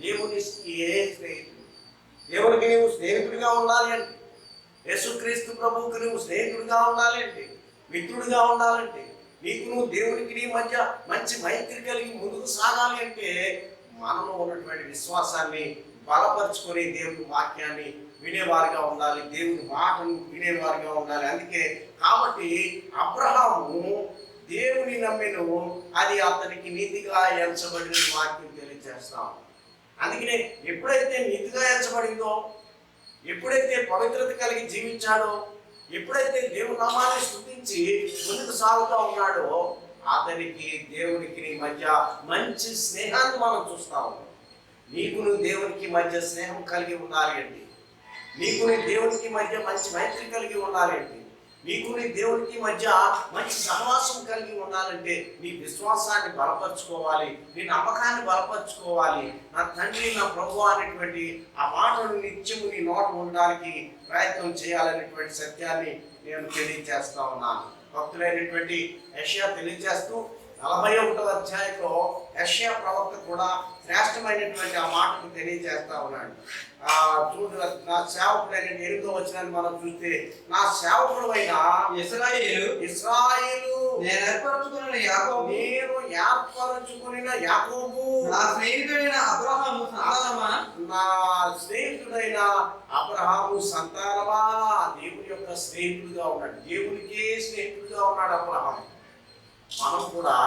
దేవునికి ఏ స్నేహితుడు? దేవునికి నీవు స్నేహితుడిగా ఉండాలి అంటే, యేసుక్రీస్తు ప్రభువుకి నువ్వు స్నేహితుడిగా ఉండాలి అంటే, మిత్రుడిగా ఉండాలంటే, నీకు నువ్వు దేవునికి నీ మధ్య మంచి మైత్రి కలిగి ముందుకు సాగాలి అంటే మనలో ఉన్నటువంటి విశ్వాసాన్ని బలపరుచుకొని దేవుని వాక్యాన్ని వినేవారిగా ఉండాలి, దేవుని మాటను వినేవారిగా ఉండాలి. అందుకే కాబట్టి అబ్రహాము దేవుని నమ్మెను, అది అతనికి నీతిగా ఎంచబడిన వాక్యం తెలియజేస్తాం. అందుకనే ఎప్పుడైతే నీతిగా ఎంచబడిందో, ఎప్పుడైతే పవిత్రత కలిగి జీవించాడో, ఎప్పుడైతే దేవుని నామాన్ని స్తుతించి ముందుకు సాగుతూ ఉన్నాడో అతనికి దేవునికి మధ్య మంచి స్నేహాన్ని మనం చూస్తాము. నీకును దేవునికి మధ్య స్నేహం కలిగి ఉండాలి అంటే, నీకుని దేవునికి మధ్య మంచి మైత్రి కలిగి ఉండాలి అంటే, నీకుని దేవునికి మధ్య మంచి సహవాసం కలిగి ఉండాలంటే నీ విశ్వాసాన్ని బలపరుచుకోవాలి, నీ నమ్మకాన్ని బలపరుచుకోవాలి. నా తండ్రి, నా ప్రభువు అనేటువంటి ఆ మాటను నిత్యము నీ నోట ఉండడానికి ప్రయత్నం చేయాలనేటువంటి సత్యాన్ని నేను తెలియజేస్తా ఉన్నాను. భక్తులైనటువంటి యెషయా తెలియజేస్తూ 41వ అధ్యాయంలో యెషయా ప్రవక్త కూడా శ్రేష్టమైనటువంటి ఆ మాటను తెలియజేస్తా ఉన్నాడు. చూడు, నా సేవకుడైన 8వ వచనాన్ని మనం చూస్తే, నా సేవకుడు అయిన ఇశ్రాయేలు నేను ఏర్పరచుకున్న యాకోబు నా స్నేహితుడైన అబ్రహాము సంతానమా, నా స్నేహితుడైన అబ్రహాము సంతానమా. దేవుని యొక్క స్నేహితుడుగా ఉన్నాడు, దేవునికే స్నేహితుడుగా ఉన్నాడు అబ్రహాము. మనం కూడా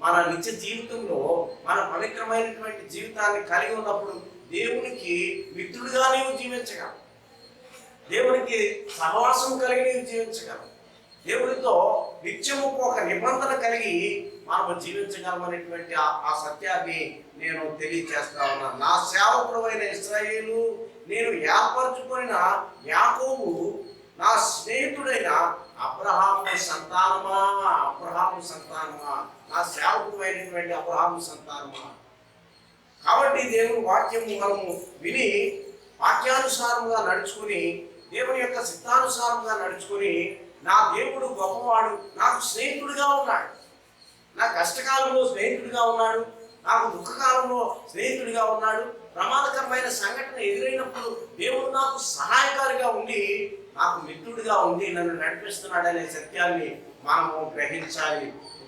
మన నిత్య జీవితంలో మన పవిత్రమైనటువంటి జీవితాన్ని కలిగి ఉన్నప్పుడు దేవునికి మిత్రుడిగా నీవు జీవించగలవు, దేవునికి సహవాసం కలిగి నీవు జీవించగలవు, దేవుడితో నిత్యము ఒక నిబంధన కలిగి మనము జీవించగలమనేటువంటి ఆ సత్యాన్ని నేను తెలియజేస్తా ఉన్నాను. నా సేవకుడు అయిన ఇశ్రాయేలు, నేను ఏర్పరచుకున్న యాకోబు, నా స్నేహితుడైన అబ్రహాము సంతానమా, నా సేవకుడు అయినటువంటి అబ్రహాము సంతానమా. కాబట్టి దేవుని వాక్యము మనము విని వాక్యానుసారంగా నడుచుకుని, దేవుని యొక్క సిద్ధానుసారంగా నడుచుకుని, నా దేవుడు గొప్పవాడు, నాకు స్నేహితుడిగా ఉన్నాడు, నా కష్టకాలంలో స్నేహితుడిగా ఉన్నాడు, నాకు దుఃఖకాలంలో స్నేహితుడిగా ఉన్నాడు, ప్రమాదకరమైన సంఘటన ఎదురైనప్పుడు దేవుడు నాకు సహాయకారిగా ఉండి, నాకు మిత్రుడిగా ఉండి నన్ను నడిపిస్తున్నాడనే సత్యాన్ని మనము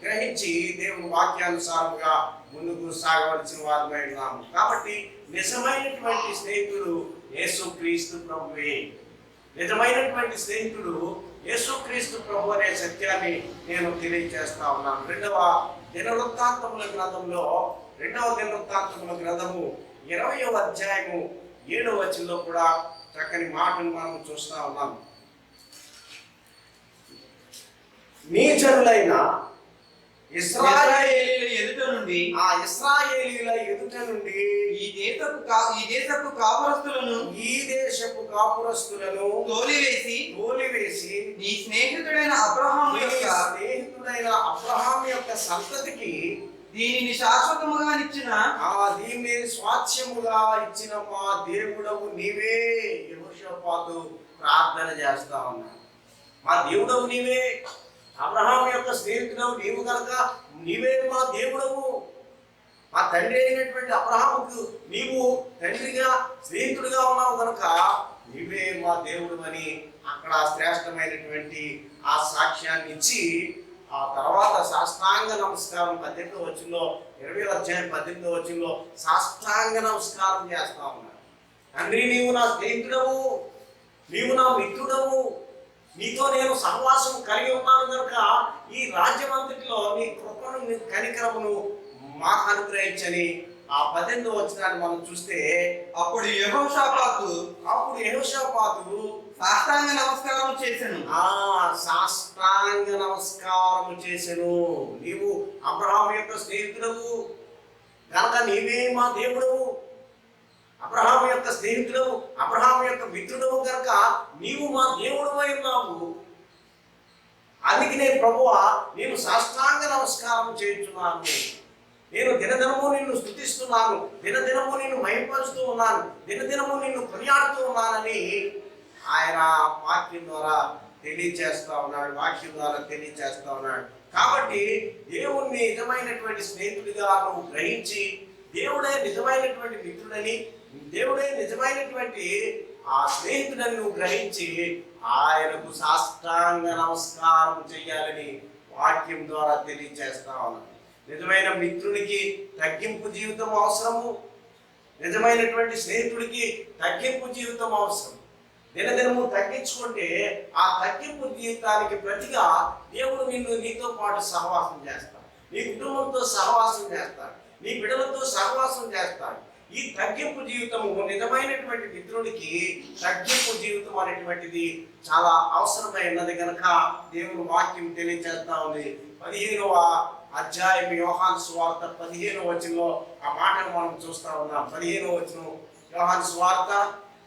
గ్రహించి దేవుని వాక్యానుసారంగా ముందుకు సాగవలసిన వారమై ఉన్నాము. కాబట్టి నిజమైనటువంటి స్నేహితుడు యేసుక్రీస్తు ప్రభువే. నిజమైనటువంటి స్నేహితుడు యేసుక్రీస్తు ప్రభు అనే సత్యాన్ని నేను తెలియజేస్తా ఉన్నాను. 2వ దినవృత్తాంతముల గ్రంథము 20వ అధ్యాయము 7వ వచనంలో కూడా చక్కని మాటను మనం చూస్తా ఉన్నాం. నీచరులైన ఇశ్రాయేలీయుల ఎదుట నుండి ఈ దేశపు కాపురస్తులను తోలివేసి నీ స్నేహితుడైన అబ్రహాము యొక్క సంతతికి దీనిని శాశ్వతముగా దీన్ని స్వాస్థ్యముగా ఇచ్చిన మా దేవుడవు నీవే. యెహోషాపాతు ప్రార్థన చేస్తా ఉన్నాడు, మా దేవుడవు నీవే, అబ్రహాము యొక్క స్నేహితుడవు నీవు కనుక నీవే మా దేవుడవు. మా తండ్రి అయినటువంటి అబ్రహాముకు నీవు తండ్రిగా స్నేహితుడిగా ఉన్నావు కనుక నీవే మా దేవుడు అని అక్కడ శ్రేష్టమైనటువంటి ఆ సాక్ష్యాన్ని ఇచ్చి, ఆ తర్వాత సాష్టాంగ నమస్కారం 18వ వచనంలో 20వ అధ్యాయం 18వ వచనంలో సాష్టాంగ నమస్కారం చేస్తా ఉన్నాడు. తండ్రి, నీవు నా స్నేహితుడవు, నీవు నా మిత్రుడవు, నీతో నేను సహవాసం కలిగి ఉన్నాను కనుక ఈ రాజ్యమంతటిలో నీ కృపను, నీ కనికరమును మాకు అనుగ్రహించని ఆ 18వ వచనాన్ని మనం చూస్తే, అప్పుడు యెహోషాపాతు సాష్టాంగ నమస్కారం చేసెను. నీవు అబ్రహాము యొక్క స్నేహితుడవు కనుక నీవే మా దేవుడవు, అబ్రహాము యొక్క స్నేహితుడవు, అబ్రహాము యొక్క మిత్రుడవు కనుక నీవు మా దేవుడవై ఉన్నావు. అందుకనే ప్రభువా నేను సాష్టాంగ నమస్కారం చేయించున్నాను, నేను దినదినము నిన్ను స్తుతిస్తున్నాను, దినదినము నిన్ను మహిమపరుస్తూ ఉన్నాను, దినదినము నిన్ను కొనియాడుతూ ఉన్నానని ఆయన వాక్యం ద్వారా తెలియజేస్తా ఉన్నాడు. కాబట్టి దేవుణ్ణి నిజమైనటువంటి స్నేహితుడిగా నువ్వు గ్రహించి, దేవుడే నిజమైనటువంటి మిత్రుడని, దేవుడే నిజమైనటువంటి ఆ స్నేహితుడని నువ్వు గ్రహించి ఆయనకు సాష్టాంగ నమస్కారం చేయాలని వాక్యం ద్వారా తెలియజేస్తా ఉన్నాడు. నిజమైన మిత్రునికి తగ్గింపు జీవితం అవసరము, నిజమైనటువంటి స్నేహితుడికి తగ్గింపు జీవితం అవసరం. దినదినము తగ్గించుకుంటే ఆ తగ్గింపు జీవితానికి ప్రతిగా దేవుడు నీతో పాటు సహవాసం చేస్తాడు, నీ కుటుంబంతో సహవాసం చేస్తాడు, నీ బిడ్డలతో సహవాసం చేస్తాడు. ఈ తగ్గింపు జీవితము నిజమైనటువంటి మిత్రుడికి తగ్గింపు జీవితం అనేటువంటిది చాలా అవసరమై ఉన్నది కనుక దేవుని వాక్యం తెలియజేస్తా ఉంది. 15వ అధ్యాయం యోహాను సువార్త 15వ వచనంలో ఆ మాటను మనం చూస్తా ఉన్నాం. 15వ వచనం యోహాను సువార్త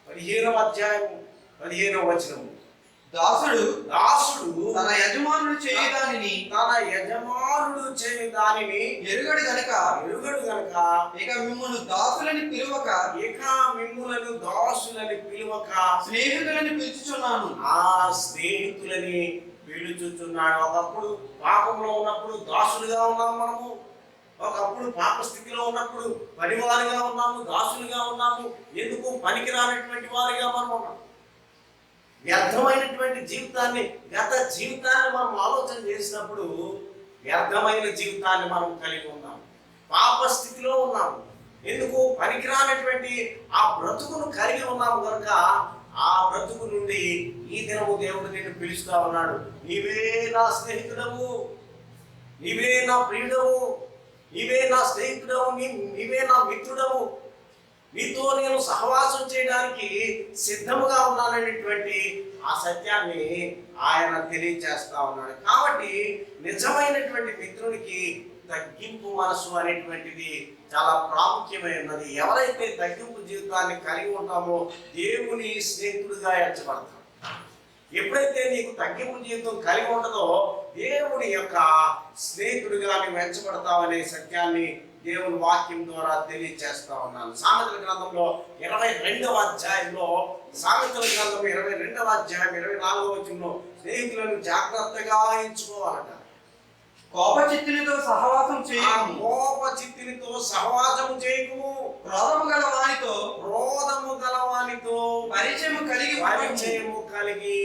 15వ అధ్యాయం 15వ వచనం. దాసుడు తన యజమానుడు చేయు దానిని ఎరుగడు గనుక ఇక మిమ్ములను దాసులని పిలువక స్నేహితులని పిలుచుచున్నాను. ఆ స్నేహితులని పీడించుచున్నాడు. ఒకప్పుడు పాపంలో ఉన్నప్పుడు దాసులుగా ఉన్నాము మనము. ఒకప్పుడు పాప స్థితిలో ఉన్నప్పుడు పనివారిగా ఉన్నాము, దాసులుగా ఉన్నాము. ఎందుకు పనికిరానటువంటి వారిగా మనం ఉన్నాము. వ్యర్థమైనటువంటి జీవితాన్ని, గత జీవితాన్ని మనం ఆలోచన చేసినప్పుడు వ్యర్థమైన జీవితాన్ని మనం కలిగి ఉన్నాము. పాప స్థితిలో ఉన్నాము. ఎందుకు? పనికిరానటువంటి ఆ బ్రతుకును కలిగి ఉన్నాము కనుక ఆ బ్రతుకు నుండి ఈ దినము దేవుడు నిన్ను పిలుస్తా ఉన్నాడు. నీవే నా స్నేహితుడవు, నీవే నా ప్రియుడవు, నీవే నా స్నేహితుడవు, నీవే నా మిత్రుడవు, నీతో నేను సహవాసం చేయడానికి సిద్ధముగా ఉన్నాననేటువంటి ఆ సత్యాన్ని ఆయన తెలియచేస్తా ఉన్నాడు. కాబట్టి నిజమైనటువంటి మిత్రునికి తగ్గింపు మనసు అనేటువంటిది చాలా ప్రాముఖ్యమైనది. ఎవరైతే తగ్గింపు జీవితాన్ని కలిగి ఉంటామో దేవుని స్నేహితుడిగా ఎంచబడతాం. ఎప్పుడైతే నీకు తగ్గింపు జీవితం కలిగి ఉంటుందో దేవుని యొక్క స్నేహితుడిగా నువ్వు ఎంచబడతావనే సత్యాన్ని దేవుని వాక్యం ద్వారా తెలియచేస్తా ఉన్నాను. సామెతల గ్రంథంలో 22వ అధ్యాయంలో, సామెతల గ్రంథం 22వ అధ్యాయం 24వ వచనంలో స్నేహితులను జాగ్రత్తగా ఎంచుకోవాలట. కోపచిత్తునితో సహవాసం చేయకు, కోపచిత్తునితో సహవాసము చేయకు, క్రోధము గల వానితో పరిచయము కలిగి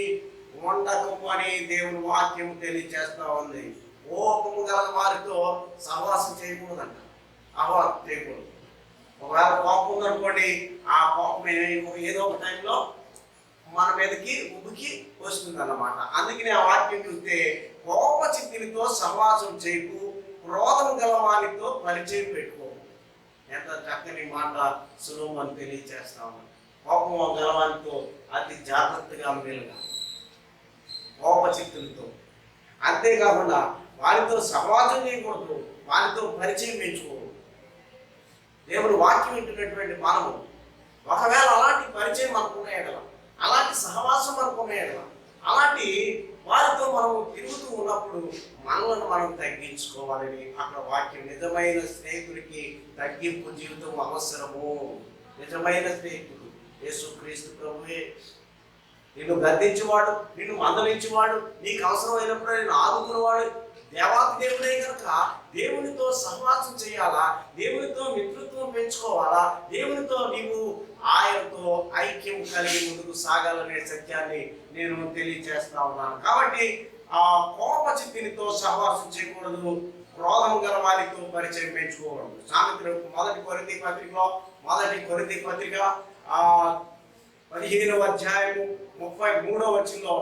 ఉండకము అని దేవుని వాక్యం తెలియజేస్తా ఉంది. కోపము గల వారితో సహవాసం చేయకూడదంట, అహవాసం చేయకూడదు. ఒకవేళ కోపం ఉందనుకోండి, ఆ కోపం ఏదో ఒక టైంలో మన మీదకి ఉబ్బుకి వస్తుంది అన్నమాట. అందుకని ఆ వాక్యం చూస్తే కోపచిత్తునితో సహవాసం చేయకు, క్రోధం గలవానితో పరిచయం పెట్టుకో. ఎంత చక్కని మాట సులభమని తెలియజేస్తా ఉన్నాను. కోపం గలవానితో అతి జాగ్రత్తగా మెలుగా, కోపచిత్తులతో. అంతేకాకుండా వారితో సహవాసం చేయకూడదు, వారితో పరిచయం పెంచుకోకూడదు. దేవుడు వాక్యం వింటున్నటువంటి మనము ఒకవేళ అలాంటి పరిచయం మనకున్నాయి కదా, అలాంటి సహవాసం మనకున్నాయి కదా, అలాంటి వారితో మనము తిరుగుతూ ఉన్నప్పుడు మనలను మనం తగ్గించుకోవాలని అక్కడ వాక్యం. నిజమైన స్నేహితుడికి తగ్గింపు జీవితం అవసరము. నిజమైన స్నేహితుడు యేసుక్రీస్తు ప్రభువే. నిన్ను గద్దించేవాడు, నిన్ను మందలించేవాడు, నీకు అవసరమైనప్పుడు నేను ఆదుకునేవాడు దేవాతి దేవుడే కనుక దేవునితో సహవాసం చేయాలా, దేవునితో మిత్రత్వం పెంచుకోవాలా, దేవునితో నీవు ఆయనతో ఐక్యం కలిగి ముందుకు సాగాలనే సత్యాన్ని నేను తెలియజేస్తా ఉన్నాను. కాబట్టి ఆ కోపచిత్తునితో సహవాసం చేయకూడదు, క్రోధం గల వారితో పరిచయం పెంచుకోకూడదు. సామెతలు 1 కొరింథీ పత్రిక 15వ అధ్యాయము 33వ వచనంలో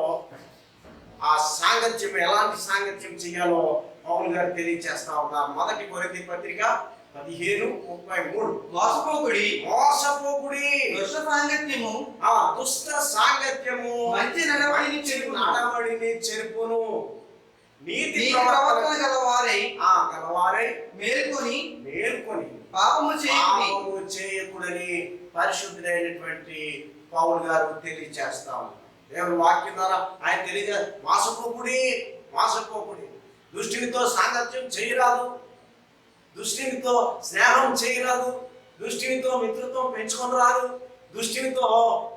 ఆ సాంగత్యం, ఎలాంటి సాంగత్యం చేయాలో పౌలు గారు తెలియజేస్తా ఉన్నారు. 1 కొరింథీ పత్రిక 15:33. మోసపోకుడి, దుష్ట సాంగత్యము మంచి నడవడిని చెరుపును. నీతి ప్రవర్తన గలవారై మేల్కొని పాపము చేయకూడని పరిశుద్ధుడైనటువంటి పౌలు గారు తెలియజేస్తా ఉన్నారు. దేవుని వాక్యం ద్వారా ఆయన తెలియజే మోసపోకుడి, దుష్టునితో సాంగత్యం చేయరాదు, దుష్టునితో స్నేహం చేయరాదు, దుష్టునితో మిత్రత్వం పెంచుకొని రాదు, దుష్టునితో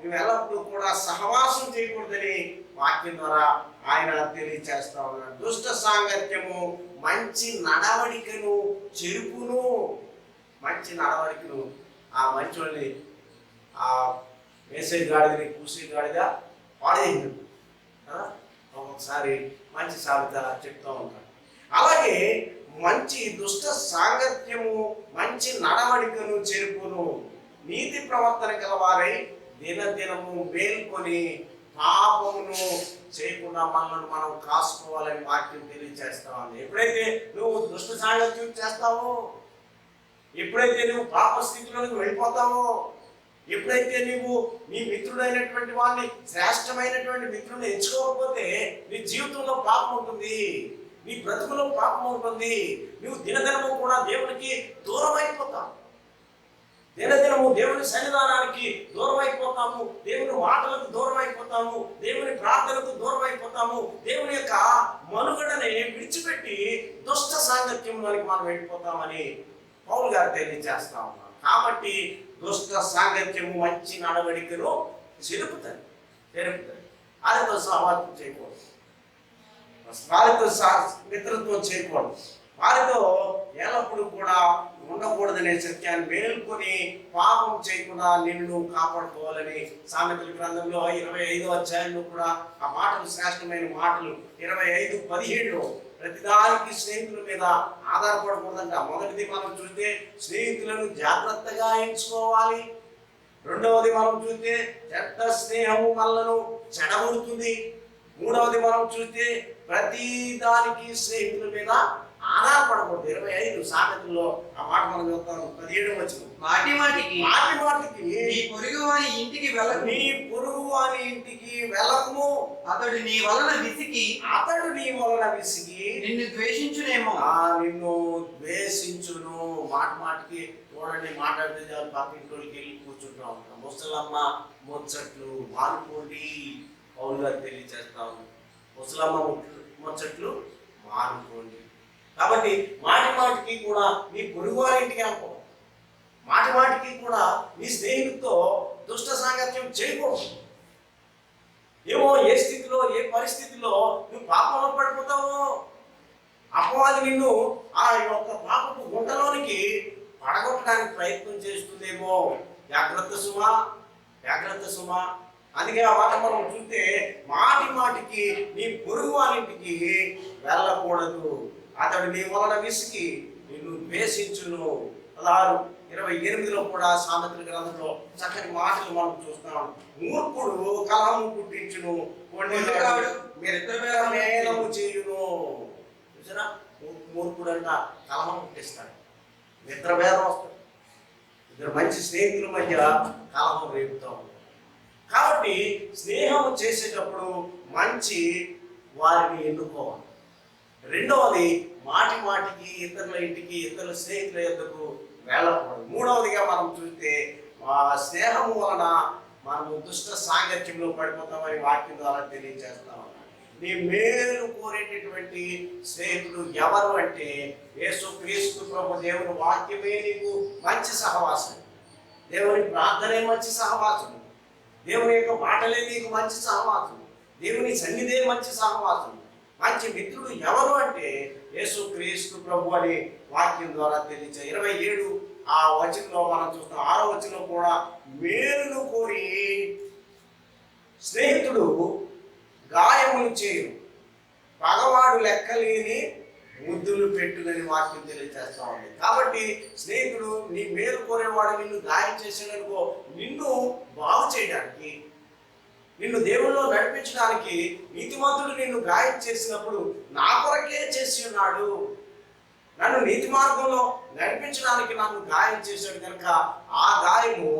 నువ్వు ఎల్లప్పుడూ కూడా సహవాసం చేయకూడదని వాక్యం ద్వారా ఆయన తెలియజేస్తా ఉన్నాడు. దుష్ట సాంగత్యము మంచి నడవడికను చెరుపును. మంచి నడవడికను ఆ మంచోళ్ళని ఆ వేసే గాడిదని కూసే గాడిగా పాడేయండి. ఒక్కొక్కసారి మంచి సామెత చెప్తూ ఉంటాడు. అలాగే మంచి దుష్ట సాంగత్యము మంచి నడవడికను చెరుపును. నీతి ప్రవర్తన గలవారై దినదినము మేల్కొని పాపమును చేయకుండా మనల్ని మనం కాసుకోవాలని వాక్యం తెలియజేస్తామని. ఎప్పుడైతే నువ్వు దుష్ట సాంగత్యం చేస్తావో, ఎప్పుడైతే నువ్వు పాప స్థితిలోకి వెళ్ళిపోతావో, ఎప్పుడైతే నువ్వు నీ మిత్రుడైనటువంటి వాడిని, శ్రేష్టమైనటువంటి మిత్రుడిని ఎంచుకోకపోతే నీ జీవితంలో పాపం ఉంటుంది, నీ బ్రతుకులో పాపం ఉంటుంది. నువ్వు దినదినము కూడా దేవునికి దూరం అయిపోతావు, దినదినము దేవుని సన్నిధానానికి దూరం అయిపోతాము, దేవుని మాటలకు దూరం అయిపోతాము, దేవుని ప్రార్థనకు దూరం అయిపోతాము, దేవుని యొక్క మనుగడని విడిచిపెట్టి దుష్ట సాంగత్యంలోనికి మనం వెళ్ళిపోతామని పౌలు గారు తెలియజేస్తా ఉన్నారు. కాబట్టి దుష్ట సాంగత్యము మంచి నడవడికను చెరుపుతుంది. వారితో సహవాసం చేయకూడదు. వారితో మిత్రత్వం చేయకూడదు, వారితో ఎల్లప్పుడూ కూడా ఉండకూడదనే సత్యాన్ని మేల్కొని పాపం చేయకుండా నిన్ను కాపాడుకోవాలని సామెతల గ్రంథంలో 25వ అధ్యాయంలో కూడా ఆ మాటలు శ్రేష్టమైన మాటలు 25:17 ప్రతిదానికి స్నేహితుల మీద ఆధారపడకూడదంట. మొదటిది మనం చూస్తే స్నేహితులను జాగ్రత్తగా ఎంచుకోవాలి. రెండవది మనం చూస్తే చెడ్డ స్నేహము మనలను చెడగొడుతుంది. మూడవది మనం చూస్తే ప్రతి దానికి స్నేహితుల మీద ఆధారపడకూడదు. 25 సామెతల్లో ఆ మాట మనం చూస్తాము. 17 వచనం, మాటి మాటికి నీ పొరుగు వాని ఇంటికి వెళ్ళకు, నీ పొరుగు వాని ఇంటికి వెళ్ళకము, అతడు నీ వలన విసిగి నిన్ను ద్వేషించునేమో. నిన్ను ద్వేషించును. మాటికి చూడండి, మాట్లాడితే చాలు పక్కింటోళ్ళకి వెళ్ళి కూర్చుంటా ఉంటాం. ముసలమ్మ ముచ్చట్లు మానుకోండి, పౌలు గారు తెలియజేస్తాము. ముసలమ్మ ముచ్చట్లు మానుకోండి. కాబట్టి మాటికి కూడా నీ పొరుగు వారి ఇంటికి వెళ్ళకూడదు. మాటికి కూడా నీ స్నేహితులతో దుష్ట సాంగత్యం చేయకూడదు. ఏమో ఏ స్థితిలో ఏ పరిస్థితిలో నువ్వు పాపంలో పడిపోతావో, అపవాది నిన్ను ఆ యొక్క పాపపు గుంటలోనికి పడగొట్టడానికి ప్రయత్నం చేస్తుందేమో. జాగ్రత్త సుమా. అందుకే ఆ మాట మనం చూస్తే మాటికి నీ పొరుగు వారింటికి వెళ్ళకూడదు, అతడు నీ వలన విసిగి నిన్ను ద్వేషించును. 16:28లో కూడా సామెతల గ్రంథంలో చక్కని మాటలు మనం చూస్తాం. మూర్ఖుడు కలహము పుట్టించును, మేలము చేయును. చూసారా, మూర్ఖుడు అంట కలహం పుట్టిస్తాడు, మిత్రభేదం వస్తుంది. ఇద్దరు మంచి స్నేహితుల మధ్య కలహం రేపుతా ఉంది. కాబట్టి స్నేహం చేసేటప్పుడు మంచి వారిని ఎన్నుకోవాలి. రెండవది మాటికి ఇతరుల ఇంటికి ఇతరుల స్నేహితుల యొద్దకు వెళ్ళకూడదు. మూడవదిగా మనం చూస్తే స్నేహం వలన మనము దుష్ట సాంగత్యంలో పడిపోతామని వాక్యం ద్వారా తెలియజేస్తాం. నీ మేలు కోరేటటువంటి స్నేహితుడు ఎవరు అంటే యేసుక్రీస్తు ప్రభు. దేవుని వాక్యమే నీకు మంచి సహవాసం, దేవుని ప్రార్థనే మంచి సహవాసం, దేవుని యొక్క మాటలే నీకు మంచి సహవాసం, దేవుని సన్నిధే మంచి సహవాసం. మంచి మిత్రుడు ఎవరు అంటే యేసుక్రీస్తు ప్రభు అని వాక్యం ద్వారా తెలియజే. 27 ఆ వచనంలో మనం చూస్తాం. 6వ వచనంలో కూడా మేలును కోరి స్నేహితుడు గాయములు చేయు, పగవాడు లెక్కలేని ముద్దులు పెట్టుదని వాక్యం తెలియజేస్తా ఉంది. కాబట్టి స్నేహితుడు నీ మేలు కోరేవాడు నిన్ను గాయం చేసాడనుకో, నిన్ను బాగు చేయడానికి, నిన్ను దేవుల్లో నడిపించడానికి, నీతిమంతుడు నిన్ను గాయం చేసినప్పుడు నా కొరకే చేసి ఉన్నాడు, నన్ను నీతి మార్గంలో నడిపించడానికి నన్ను గాయం చేశాడు కనుక ఆ గాయము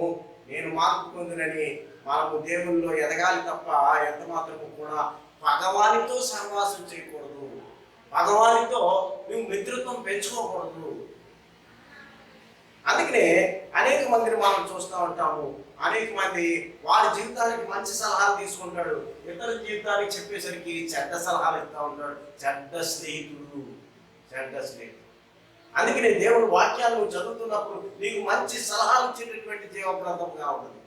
నేను మార్పు పొందునని మనము దేవుల్లో ఎదగాలి తప్ప ఎంత మాత్రము కూడా పగవానితో సహవాసం చేయకూడదు, పగవానితో నువ్వు మిత్రత్వం పెంచుకోకూడదు. అందుకనే అనేక మందిని మనం చూస్తూ ఉంటాము. అనేక మంది వారి జీవితానికి మంచి సలహాలు తీసుకుంటాడు, ఇతర జీవితానికి చెప్పేసరికి చెడ్డ సలహాలు ఇస్తూ ఉంటాడు. చెడ్డ స్నేహితుడు. అందుకనే దేవుని వాక్యాలు నువ్వు చదువుతున్నప్పుడు నీకు మంచి సలహాలు ఇచ్చేటటువంటి జీవగ్రంథంగా ఉంటుంది.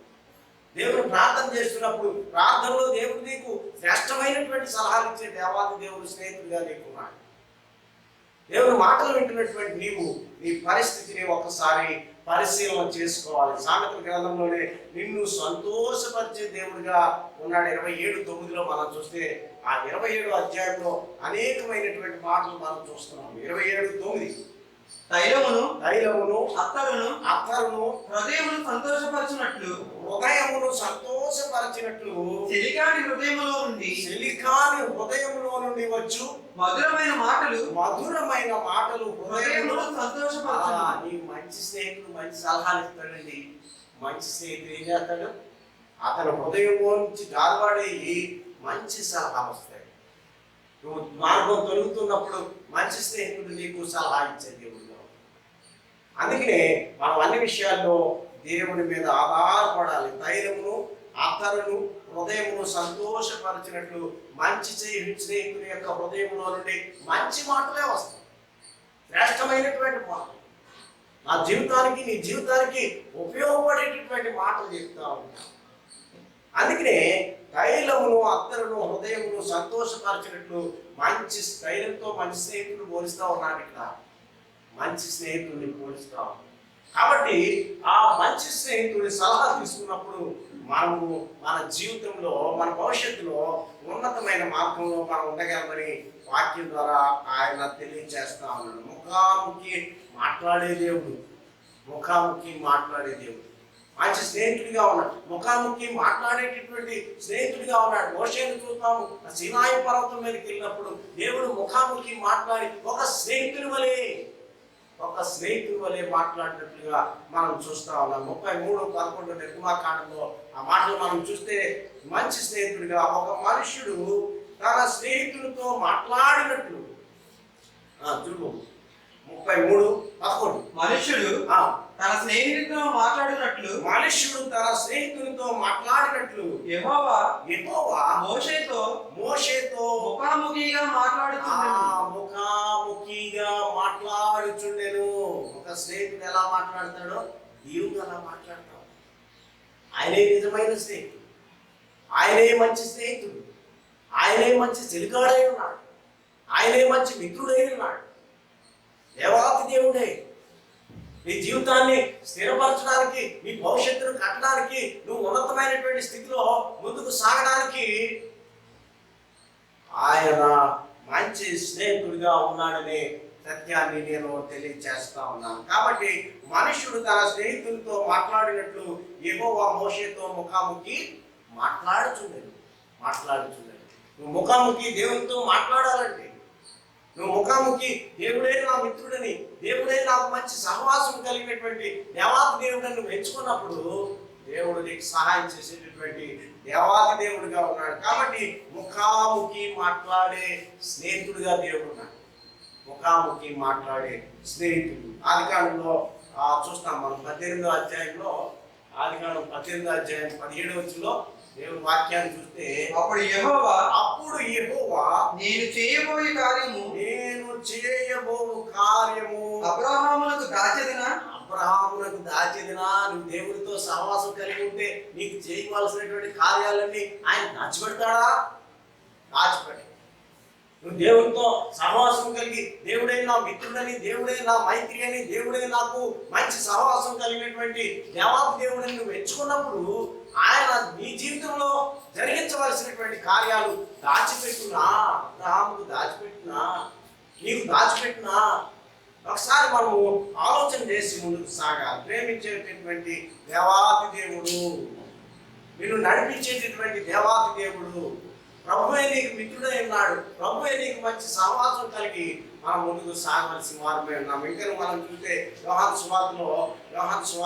దేవుడు ప్రార్థన చేస్తున్నప్పుడు ప్రార్థనలో దేవుడు నీకు శ్రేష్టమైనటువంటి సలహాలు ఇచ్చే దేవాది దేవుడు స్నేహితుడిగా నీకున్నాడు. దేవుని మాటలు వింటున్నటువంటి నీవు నీ పరిస్థితిని ఒకసారి పరిశీలన చేసుకోవాలి. సామెతల గ్రంథంలోనే నిన్ను సంతోషపరిచే దేవుడిగా ఉన్నాడు. 27:9లో మనం చూస్తే ఆ 27వ అధ్యాయంలో అనేకమైనటువంటి మాటలు మనం చూస్తున్నాం. 27:9 తైలమును అత్తరును హృదయమును సంతోషపరచినట్లు చెలికాని హృదయములో నుండి వచ్చు మధురమైన మాటలు హృదయమును సంతోషపరచును. నీ మంచి స్నేహితుడు మంచి సలహాలు ఇస్తాడండి. మంచి స్నేహితుడు ఏం చేస్తాడు? అతని హృదయంలో నుంచి గాలివాడే మంచి సలహాలు వస్తాయి. నువ్వు మార్గం తొలుగుతున్నప్పుడు మంచి స్నేహితుడు నీకు సలహా ఇచ్చే దేవుడు. అందుకనే మనం అన్ని విషయాల్లో దేవుని మీద ఆధారపడాలి. తైలమును అత్తరును హృదయమును సంతోషపరిచినట్లు మంచి స్నేహితుని యొక్క హృదయంలో నుండి మంచి మాటలే వస్తాయి, శ్రేష్టమైనటువంటి మాటలు. నా జీవితానికి నీ జీవితానికి ఉపయోగపడేటటువంటి మాటలు చెప్తా ఉంటాను. అందుకనే తైలమును అత్తరును హృదయమును సంతోషపరచినట్లు మంచి తైలంతో మంచి స్నేహితుడు పోలిస్తా ఉన్నాడు. ఇక్కడ మంచి స్నేహితుడిని పోలిస్తా ఉన్నాడు. కాబట్టి ఆ మంచి స్నేహితుడి సలహా తీసుకున్నప్పుడు మనము మన జీవితంలో మన భవిష్యత్తులో ఉన్నతమైన మార్గంలో మనం ఉండగలమని వాక్యం ద్వారా ఆయన తెలియజేస్తా ఉన్నాడు. ముఖాముఖి మాట్లాడే దేవుడు, ముఖాముఖి మాట్లాడే దేవుడు, మంచి స్నేహితుడిగా ఉన్నాడు, ముఖాముఖి మాట్లాడేటటువంటి స్నేహితుడిగా ఉన్నాడు. మోషేను చూస్తాము, సినాయి పర్వతం మీదకి వెళ్ళినప్పుడు దేవుడు ముఖాముఖి మాట్లాడి ఒక స్నేహితుడి వలె మాట్లాడినట్లుగా మనం చూస్తా ఉన్నాం. 33:11 నిర్గమాకాండంలో ఆ మాటలు మనం చూస్తే మంచి స్నేహితుడిగా ఒక మనుష్యుడు తన స్నేహితుడితో మాట్లాడినట్లు చూడు 33:11 మనుష్యుడు తన స్నేహితుడితో మాట్లాడినట్లు యెహోవా మోషేతో ముఖాముఖిగా మాట్లాడుచుండెను. ఒక స్నేహితుడు ఎలా మాట్లాడతాడో దేవుడు అలా మాట్లాడతాడు. ఆయనే నిజమైన స్నేహితుడు, ఆయనే మంచి స్నేహితుడు, ఆయనే మంచి చెలికాడై ఉన్నాడు, ఆయనే మంచి మిత్రుడై ఉన్నాడు. దేవాతి దేవుడే నీ జీవితాన్ని స్థిరపరచడానికి, నీ భవిష్యత్తును కట్టడానికి, నువ్వు ఉన్నతమైనటువంటి స్థితిలో ముందుకు సాగడానికి ఆయన మంచి స్నేహితుడిగా ఉన్నాడనే సత్యాన్ని నేను తెలియజేస్తా ఉన్నాను. కాబట్టి మనుషుడు తన స్నేహితులతో మాట్లాడినట్లు యెహోవా మోషేతో ముఖాముఖి మాట్లాడుచుండేది. నువ్వు ముఖాముఖి దేవునితో మాట్లాడాలంటే, నువ్వు ముఖాముఖి దేవుడే నా మిత్రుడని, దేవుడే నాకు మంచి సహవాసం కలిగినటువంటి దేవాతి దేవుడని నువ్వు ఎంచుకున్నప్పుడు దేవుడు నీకు సహాయం చేసేటటువంటి దేవాతి దేవుడిగా ఉన్నాడు. కాబట్టి ముఖాముఖి మాట్లాడే స్నేహితుడిగా దేవుడు ఉన్నాడు. ముఖాముఖి మాట్లాడే స్నేహితుడు. ఆదికాండంలో చూస్తాం మనం 18వ అధ్యాయంలో, ఆదికాండం 18వ అధ్యాయం 17వ వచనంలో దేవుని వాక్యాన్ని చూస్తే అప్పుడు యెహోవా నేను చేయబోయే కార్యము అబ్రహామునకు దాచెదినా. నువ్వు దేవుడితో సహవాసం కలిగి ఉంటే నీకు చేయవలసినటువంటి కార్యాలన్నీ ఆయన దాచిపెడతాడా? దాచిపెట్ట. నువ్వు దేవుడితో సహవాసం కలిగి దేవుడే నా మిత్రుడని, దేవుడే నా మైత్రి అని, దేవుడే నాకు మంచి సహవాసం కలిగినటువంటి దేవాతి దేవుడని నువ్వు ఎంచుకున్నప్పుడు ఆయన నీ జీవితంలో జరిగించవలసినటువంటి కార్యాలు అబ్రహాముకు నీకు దాచిపెట్టినా ఒకసారి మనము ఆలోచన చేసి ముందుకు సాగాలి. ప్రేమించేటటువంటి దేవాతి దేవుడు, నిన్ను నడిపించేటటువంటి దేవాతి దేవుడు, ప్రభువే నీకు మిత్రుడై ఉన్నాడు, ప్రభువే నీకు మంచి సహవాసం కలిగి మనం ముందుకు సాగవలసిన వారమే ఉన్నాం. ఇంకా మనం చూస్తే యోహాను సువార్తలో 15వ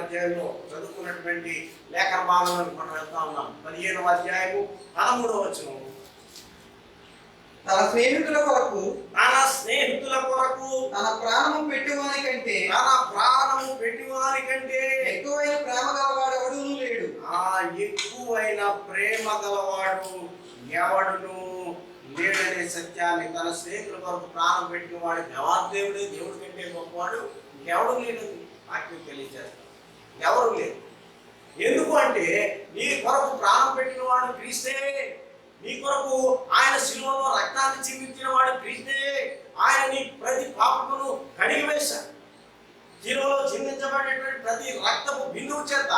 అధ్యాయంలో చదువుకున్నటువంటి లేఖన భాగంలోకి మనం వెళ్తా ఉన్నాం. 15వ అధ్యాయము 13వ వచనం. తన స్నేహితుల కొరకు తన ప్రాణము పెట్టువాని కంటే ఎక్కువైన ప్రేమ గలవాడు ఎవడునూ లేడు. ఎక్కువైన ప్రేమ గలవాడు ఎవడును లేడనే సత్యాన్ని, తన స్నేహితుల కొరకు ప్రాణం పెట్టిన వాడు దేవాతి దేవుడే, దేవుడి కంటే గొప్పవాడు ఎవడు లేదని వాక్యం తెలియజేస్తాడు. ఎవరు లేదు. ఎందుకు అంటే నీ కొరకు ప్రాణం పెట్టిన వాడు క్రీస్తే, నీ కొరకు ఆయన శిలువలో రక్తాన్ని చిందించిన వాడు క్రీస్తే. ఆయన నీ ప్రతి పాపమును కడిగి వేశాడు. శిలువలో చిందించబడేటువంటి ప్రతి రక్తపు బిందువు చేత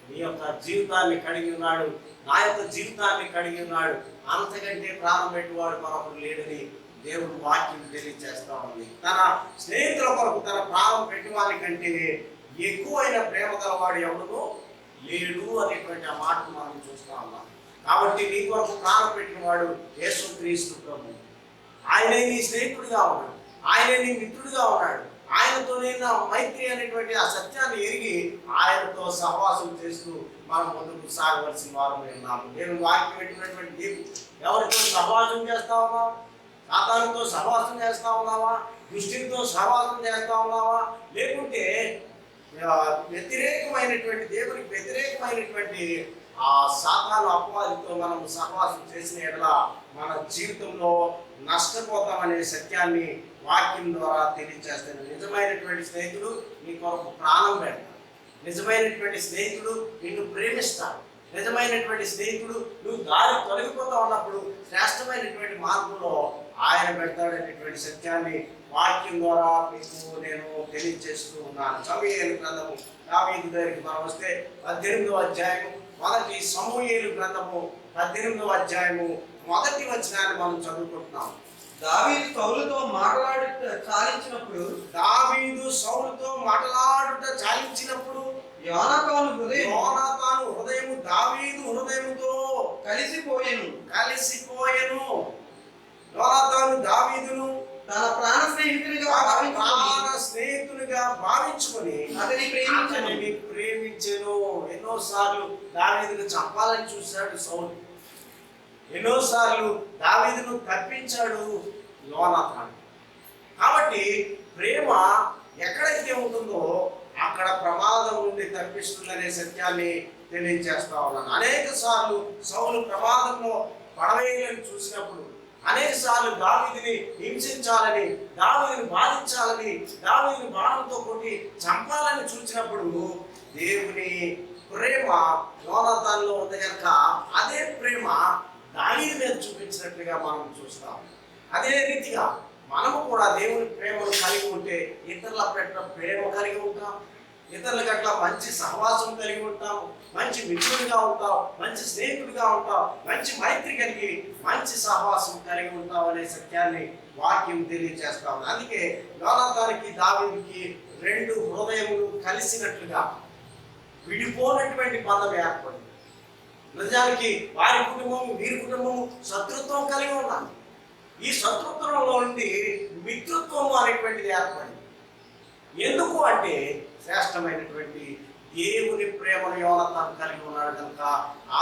నీ యొక్క జీవితాన్ని కడిగి ఉన్నాడు, నా యొక్క జీవితాన్ని కడిగి ఉన్నాడు. అంతకంటే ప్రాణం పెట్టేవాడు మరొకరు లేడని దేవుడు వాక్యం తెలియజేస్తా ఉంది. తన స్నేహితుల కొరకు తన ప్రాణం పెట్టేవారి కంటే ఎక్కువైన ప్రేమ గలవాడు ఎవడునూ లేడు అనేటువంటి ఆ మాటను మనం చూస్తా ఉన్నాం. కాబట్టి నీ కొరకు ప్రాణం పెట్టినవాడు యేసుక్రీస్తు ప్రభు. ఆయనే నీ స్నేహితుడిగా ఉన్నాడు, ఆయనే నీ మిత్రుడిగా ఉన్నాడు. ఆయనతోనే నా మైత్రి అనేటువంటి ఆ సత్యాన్ని ఎరిగి ఆయనతో సహవాసం చేస్తూ మనం ముందుకు సాగవలసిన వారమే ఉన్నాము. నేను వాక్యం పెట్టినటువంటి నీవు ఎవరితో సహవాసం చేస్తా ఉన్నావా? సాతానుతో సహవాసం చేస్తా ఉన్నావా? దుష్టితో సహవాసం చేస్తా ఉన్నావా? లేకుంటే వ్యతిరేకమైనటువంటి, దేవునికి వ్యతిరేకమైనటువంటి ఆ సాతాను అపవాదితో మనం సహవాసం చేసిన ఎడల మన జీవితంలో నష్టపోతామనే సత్యాన్ని వాక్యం ద్వారా తెలియజేస్తాను. నిజమైనటువంటి స్నేహితుడు నీ కొరకు ప్రాణం పెడతాడు. నిజమైనటువంటి స్నేహితుడు నిన్ను ప్రేమిస్తాడు. నిజమైనటువంటి స్నేహితుడు నువ్వు దారి తొలగిపోతా ఉన్నప్పుడు శ్రేష్టమైనటువంటి మార్గంలో ఆయన పెడతాడనేటువంటి సత్యాన్ని వాక్యం ద్వారా మీకు నేను తెలియజేస్తూ ఉన్నాను. సమూయేలు గ్రంథము దావీదు దగ్గరికి మనం వస్తే 18వ అధ్యాయము మొదటి సమూయేలు గ్రంథము 18వ అధ్యాయము మొదటి వచనాన్ని మనం చదువుకుంటున్నాం. దావీదు సౌలుతో మాట్లాడుట చాలించినప్పుడు యోనాతాను హృదయము దావీదు హృదయముతో కలిసిపోయెను. యోనాతాను దావీదును తన ప్రాణ స్నేహితునిగా భావించుకొని అతని ప్రేమించెను. ఎన్నోసార్లు దావీదును చంపాలని చూశాడు సౌలు, ఎన్నోసార్లు దావీదును తప్పించాడు యోనాతాను. కాబట్టి ప్రేమ ఎక్కడైతే ఉంటుందో అక్కడ ప్రమాదం నుండి తప్పిస్తుందనే సత్యాన్ని తెలియజేస్తా ఉన్నాను. అనేక సార్లు సౌలు ప్రమాదంలో పడవేయాలని చూసినప్పుడు, అనేక సార్లు దావీదుని హింసించాలని, దావీదుని బాధించాలని, దావీదుని బాణంతో కొట్టి చంపాలని చూసినప్పుడు దేవుని ప్రేమ యోనాతానులో ఉంది కనుక అదే ప్రేమ దావీదు మీద చూపించినట్లుగా మనం చూస్తాం. అదే రీతిగా మనము కూడా దేవుని ప్రేమను కలిగి ఉంటే ఇతరుల పట్ల ప్రేమ కలిగి ఉంటాం, ఇతరులకు అట్లా మంచి సహవాసం కలిగి ఉంటాం, మంచి మిత్రుడిగా ఉంటాం, మంచి స్నేహితుడిగా ఉంటాం, మంచి మైత్రి కలిగి మంచి సహవాసం కలిగి ఉంటాం అనే సత్యాన్ని వాక్యం తెలియజేస్తాం. అందుకే యోనాతానుకి దావీదుకి రెండు హృదయములు కలిసినట్లుగా విడిపోనటువంటి బంధం ఏర్పడింది. నిజానికి వారి కుటుంబము వీరి కుటుంబము శత్రుత్వం కలిగి ఉన్నారు. ఈ శత్రుత్వంలో నుండి మిత్రుత్వం అనేటువంటిది ఏర్పడింది. ఎందుకు అంటే శ్రేష్టమైనటువంటి దేవుని ప్రేమను యోనాతాను కలిగి ఉన్నాడు కనుక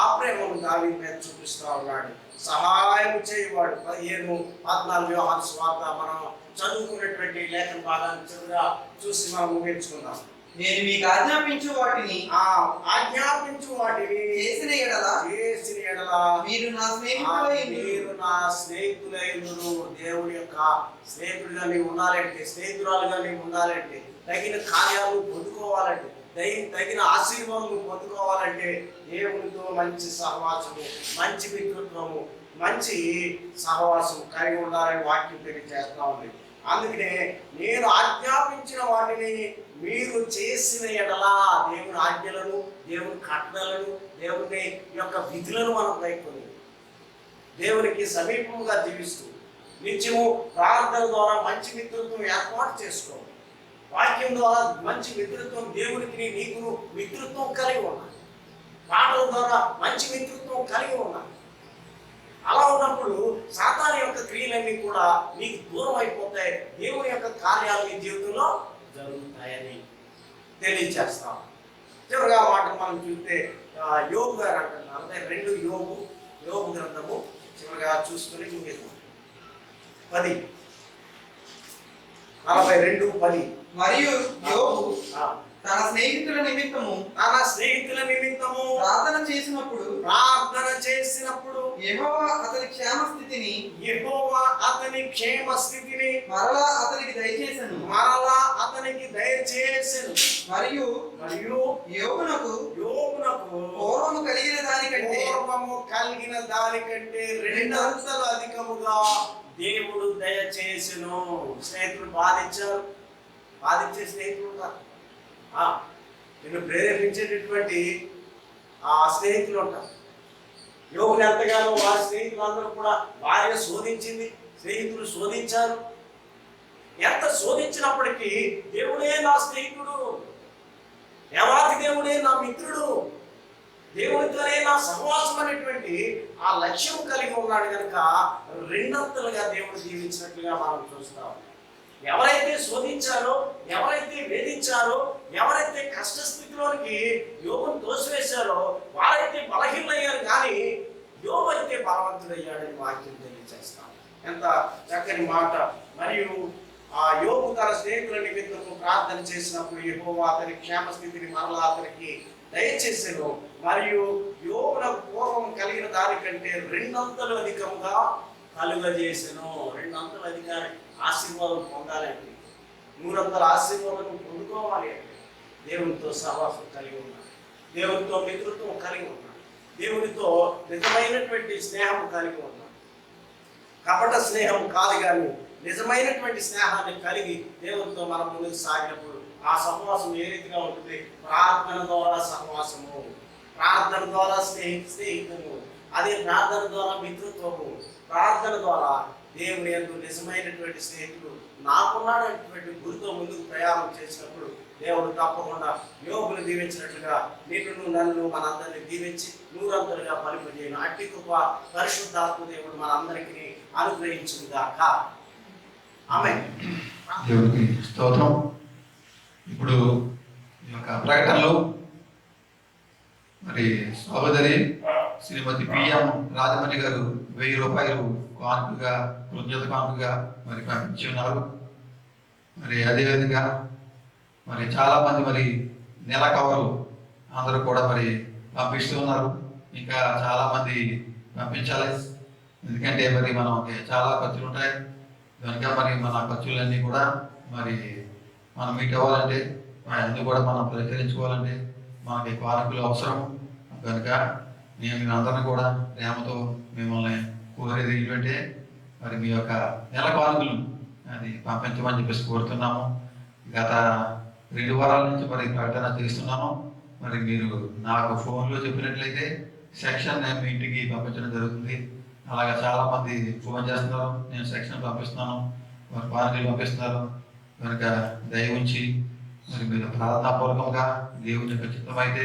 ఆ ప్రేమను దావీదు మీద చూపిస్తూ ఉన్నాడు. సహాయం చేయవాడు. 15-14 యోహాను సువార్త మనం చదువుకున్నటువంటి లేఖన భాగాన్ని చివరిగా చూసి మనం ముగించుకుందాం. నేను మీకు ఆజ్ఞాపించు వాటిని చేసిన ఎడల మీరు నా స్నేహితులైనరు. దేవుని యొక్క స్నేహితుడిగా నీవు ఉండాలంటే, స్నేహితురాలుగా నీవు ఉండాలంటే, తగిన కార్యాలు పొందుకోవాలంటే, తగిన ఆశీర్వాదాలు పొందుకోవాలంటే దేవునితో మంచి సహవాసము, మంచి మిత్రత్వము, మంచి సహవాసం కలిగి ఉండాలని వాక్యం తెలియజేస్తా ఉంది. అందుకనే నేను ఆజ్ఞాపించిన వాటిని మీరు చేసిన ఎడలా, దేవుని ఆజ్ఞలను, దేవుని కట్టడలను, దేవుని యొక్క విధులను మనం కైకొని దేవునికి సమీపముగా జీవిస్తూ నిత్యము ప్రార్థన ద్వారా మంచి మిత్రత్వం ఏర్పాటు చేసుకో. వాక్యం ద్వారా మంచి మిత్రత్వం, దేవునికి నీకు మిత్రత్వం కలిగి ఉన్నాను. పాటల ద్వారా మంచి మిత్రత్వం కలిగి ఉన్నాను. అలా ఉన్నప్పుడు సాతాను యొక్క క్రియలన్నీ కూడా నీకు దూరం అయిపోతాయి. దేవుని యొక్క కార్యాలు నీ జీవితంలో జరుగుతాయని తెలియజేస్తాం. చివరిగా మాట మనం చూస్తే యోబు గారు అంటున్నారు. 42 యోబు గ్రంథము చివరిగా చూసుకుని ముగిద్దాం. 42:10 మరియు యోబు తన స్నేహితుల నిమిత్తము ప్రార్థన చేసినప్పుడు యెహోవా అతని క్షేమ స్థితిని మరలా అతనికి దయచేసెను. మరియు యోబునకు పూర్వము కలిగిన దానికంటే రెండంతలు అధికముగా దేవుడు దయచేసెను. స్నేహితులు బాధించే స్నేహితులు ఉంటారు. నిన్ను ప్రేరేపించేటటువంటి స్నేహితులు ఉంటారు. యోగులు ఎంతగానో వారి స్నేహితులందరూ కూడా భార్య శోధించింది, స్నేహితులు శోధించారు. ఎంత శోధించినప్పటికీ దేవుడే నా స్నేహితుడు, దేవాతి దేవుడే నా మిత్రుడు, దేవుడితోనే నా సహవాసం అనేటువంటి ఆ లక్ష్యం కలిగి ఉన్నాడు కనుక రెండంతలుగా దేవుడు జీవించినట్లుగా మనం చూస్తాం. ఎవరైతే శోధించారో, ఎవరైతే వేధించారో, ఎవరైతే కష్టస్థితిలోనికి యోబును తోసివేశారో వారైతే బలహీనయ్యారు, కానీ యోబు అయితే బలవంతుడయ్యాడని వాక్యం తెలియజేస్తాం. ఎంత చక్కని మాట. మరియు ఆ యోబు తన స్నేహితుల నిమిత్తము ప్రార్థన చేసినప్పుడు యెహోవా అతని క్షేమస్థితిని మరలా అతనికి దయచేసెను. మరియు యోబునకు పూర్వం కలిగిన దానికంటే రెండంతలు అధికంగా కలుగజేసెను. రెండంతలు అధిక ఆశీర్వాదం పొందాలంటే, 100 ఆశీర్వాదం పొందుకోవాలి అంటే దేవునితో సహవాసం కలిగి ఉన్నాడు, దేవునితో మిత్రత్వం కలిగి ఉన్నాడు, దేవునితో నిజమైనటువంటి స్నేహం కలిగి ఉన్నాం. కపట స్నేహం కాదు, కానీ నిజమైనటువంటి స్నేహాన్ని కలిగి దేవునితో మనం ముందుకు సాగినప్పుడు ఆ సహవాసం ఏ రీతిగా ఉంటుంది? ప్రార్థన ద్వారా సహవాసము, ప్రార్థన ద్వారా స్నేహితము, అదే ప్రార్థన ద్వారా మిత్రత్వము, ప్రార్థన ద్వారా దేవుని యందు నిజమైనటువంటి స్నేహితుడు నాకున్నాడనేటువంటి గురితో ముందుకు ప్రయాణం చేసినప్పుడు దేవుడు తప్పకుండా యోగులు దీవించినట్లుగా నిన్ను నన్ను మనందరినీ దీవించి నూరంతలుగా ఫలింపజేయను. అట్టి కృప పరిశుద్ధాత్మ దేవుడు మనందరికీ అనుగ్రహించుగాక. ఆమేన్. దేవుడికి స్తోత్రం. ఇప్పుడు ఈ యొక్క ప్రకటనలో మరి సహోదరి శ్రీమతి పిఎం రాజమణి గారు 1000 రూపాయలు కానుకగా, కృతజ్ఞత కానుకగా మరి పంపించి ఉన్నారు. మరి అదేవిధంగా మరి చాలామంది మరి నెల కవర్లు అందరూ కూడా మరి పంపిస్తూ ఉన్నారు. ఇంకా చాలామంది పంపించాలి, ఎందుకంటే మరి మనకి చాలా ఖర్చులు ఉంటాయి కనుక మరి మన ఖర్చులన్నీ కూడా మరి మనం మీట్ అవ్వాలంటే, అన్నీ కూడా మనం పరిష్కరించుకోవాలంటే మనకి కానుకలు అవసరం కనుక నేను అందరినీ కూడా ప్రేమతో మిమ్మల్ని కోరేది ఏంటంటే మరి మీ యొక్క నెల కానుకలు అది పంపించమని చెప్పేసి కోరుతున్నాము. గత 2 వారాల నుంచి మరి ప్రకటన చేస్తున్నాను. మరి మీరు నాకు ఫోన్లో చెప్పినట్లయితే సెక్షన్ నేను మీ ఇంటికి పంపించడం జరుగుతుంది. అలాగే చాలామంది ఫోన్ చేస్తున్నారు, నేను సెక్షన్ పంపిస్తున్నాను, మరి కానుకలు పంపిస్తున్నారు కనుక దయ ఉంచి మరి మీరు ప్రార్థనాపూర్వకంగా దేవుని యొక్క చిత్తమైతే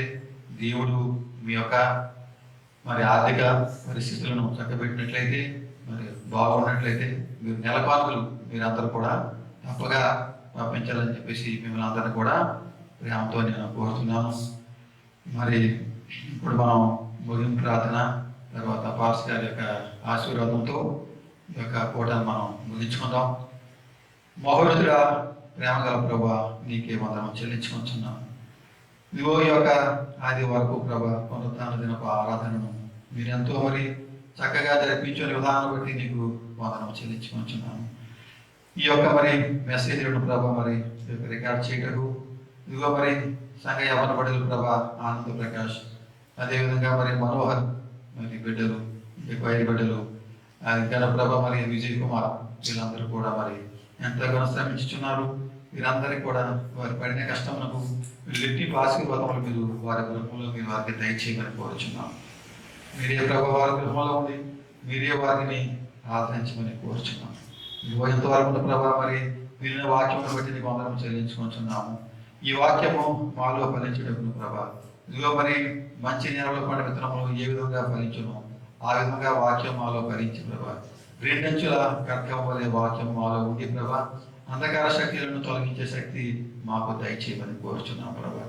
దేవుడు మీ యొక్క మరి ఆర్థిక పరిస్థితులను చక్కబెట్టినట్లయితే, మరి బాగున్నట్లయితే మీరు నెల కానుకలు మీరందరూ కూడా తప్పగా పంపించాలని చెప్పేసి మిమ్మల్ని అందరినీ కూడా ప్రేమతో నేను కోరుతున్నాను. మరి ఇప్పుడు మనం ముగింపు ప్రార్థన తర్వాత పాస్ గారి యొక్క ఆశీర్వాదంతో ఈ యొక్క పూటను మనం ముగించుకుందాం. మహోన్నతుడా, ప్రేమ గల ప్రభా, నీకే వందనం చెల్లించుకుంటున్నాను. ఇదిగో ఈ యొక్క ఆది వరకు ప్రభా పునరుత్థాన దినపు ఆరాధనను మీరెంతో మరి చక్కగా జరిపించిన విధానం బట్టి నీకు వందనం చెల్లించుకుంటున్నాను. ఈ యొక్క మరి మెసేజ్లను ప్రభా మరి రికార్డ్ చేయటకు ఇదిగో మరి సంఘ యవన బడులు ప్రభా ఆనంద ప్రకాష్, అదేవిధంగా మరి మనోహర్ మరి బిడ్డలు, వైర్ బిడ్డలు, గణ ప్రభ మరి విజయ్ కుమార్, వీళ్ళందరూ కూడా మరి ఎంతగానో శ్రమించుతున్నారు. వీరందరికీ కూడా వారి పడిన కష్టములకు లిట్టి ఆశీర్వాదములు మీరు వారి గృహంలో మీరు వారికి దయచేయమని కోరుచున్నాం. మీరే ప్రభు వారి గృహంలో ఉండి మీరే వారిని ఆదరించమని కోరుచున్నాం. ఎంతవరకు ప్రభా మరి విన్న వాక్యమును బట్టి నీకు వందనం చెల్లించుకుంటున్నాము. ఈ వాక్యము మాలో ఫలించడం ప్రభా, ఇదిగో మరి మంచి నేలలో పడిన విత్తనములు ఏ విధంగా ఫలించును ఆ విధంగా వాక్యం మాలో ఫలించి ప్రభా, 2 అంచుల ఖడ్గం వలె వాక్యం మాలో ఉండి ప్రభా, అంధకార శక్తులను తొలగించే శక్తి మాకు దయచేయమని కోరుచున్నాం ప్రభా.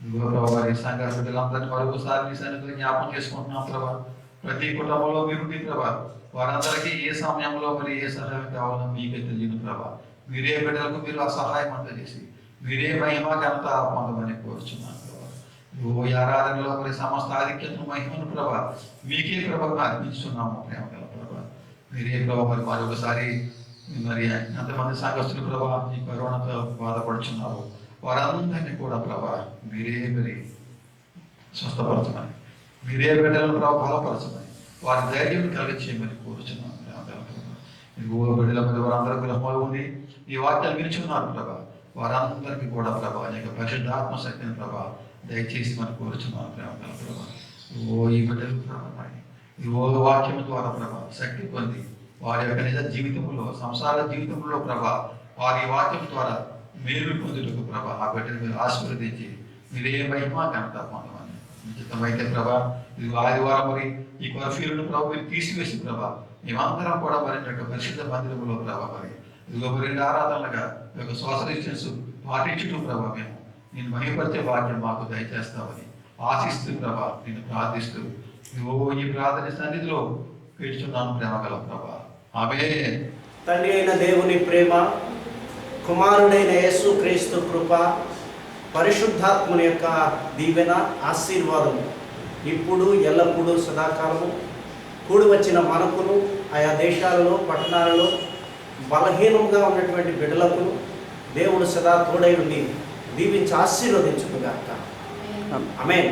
ఇదిగో ప్రభా వారి సంఘ బిడ్డలందరినీ మరొకసారి నీ సన్నిధిలో జ్ఞాపకం చేసుకుంటున్నాం ప్రభా. ప్రతి కుటుంబంలో మీరుండి ప్రభా, వారందరికీ ఏ సమయంలో మరి ఏ సహాయం కావాలో మీకే తెలియదు ప్రభా. మీరే బిడ్డలకు మీరు ఆ సహాయం అంతా చేసి మీరే మహిమ ఘనత పొందమని కోరుచున్నాను ప్రభా. ఓ ఆరాధనలో మరి సమస్త ఆధిక్యతను మహిమను ప్రభా మీకే ప్రభావం అర్పించున్నాము. ప్రేమ గల ప్రభా, మీరే ప్రభా మరి మరొకసారి మరి ఎంతమంది సంఘస్థులు ప్రభా ఈ కరోనాతో బాధపడుచున్నారు వారందరినీ కూడా ప్రభా మీరే మరి స్వస్థపరచమని, మీరే బిడ్డలను ప్రభావ బలపరచమని, వారి ధైర్యం కలిగించేయమని కోరుచున్నాను. బిడ్డల మీద వారందరూ గృహంలో ఉండి ఈ వాక్యాలు వినిచున్నారు ప్రభా, వారందరికీ కూడా ప్రభా అనేక పరిశుద్ధాత్మ శక్తిని ప్రభా దయచేసి మనం కోరుచున్నాను. ప్రేమ గల ప్రభా, ఈ బిడ్డలు ప్రభా ఈ వాక్యం ద్వారా ప్రభా శక్తి పొంది వారి యొక్క నిజ జీవితంలో సంసార జీవితంలో ప్రభా వారి వాక్యం ద్వారా మేలు పొందుటకు ప్రభా ఆ బిడ్డను మీరు ఆశీర్వదించి మీరే మహిమ ఘనత పొందమని నిశ్చితమైతే ప్రభా. ఇది ఆదివారం మరి ఈ కర్ఫ్యూలను ప్రభా మీరు తీసివేసి ప్రభా మేమందరం కూడా మరి యొక్క పరిశుద్ధ మందిరంలో ప్రభా మరి ఇదిగో 2 ఆరాధనలుగా ఈ యొక్క సోషల్ డిస్టెన్స్ పాటించడం ప్రభా మేము నేను మహిమపరిచే భాగ్యం మాకు దయచేస్తామని ఆశిస్తూ ప్రభా నేను ప్రార్థిస్తూ ఈ ప్రార్థన సన్నిధిలో పెడుతున్నాను. ప్రేమ గల ప్రభా, ఆమేన్. తండ్రి అయిన దేవుని ప్రేమ, కుమారుడైన యేసు క్రీస్తు కృప, పరిశుద్ధాత్మని యొక్క దీవెన ఆశీర్వాదము ఇప్పుడు ఎల్లప్పుడూ సదాకాలము కూడి వచ్చిన మనకును ఆయా దేశాలలో పట్టణాలలో బలహీనంగా ఉన్నటువంటి బిడ్డలకు దేవుడు సదా తోడై ఉండి దీవించి ఆశీర్వదించుగాక. ఆమేన్.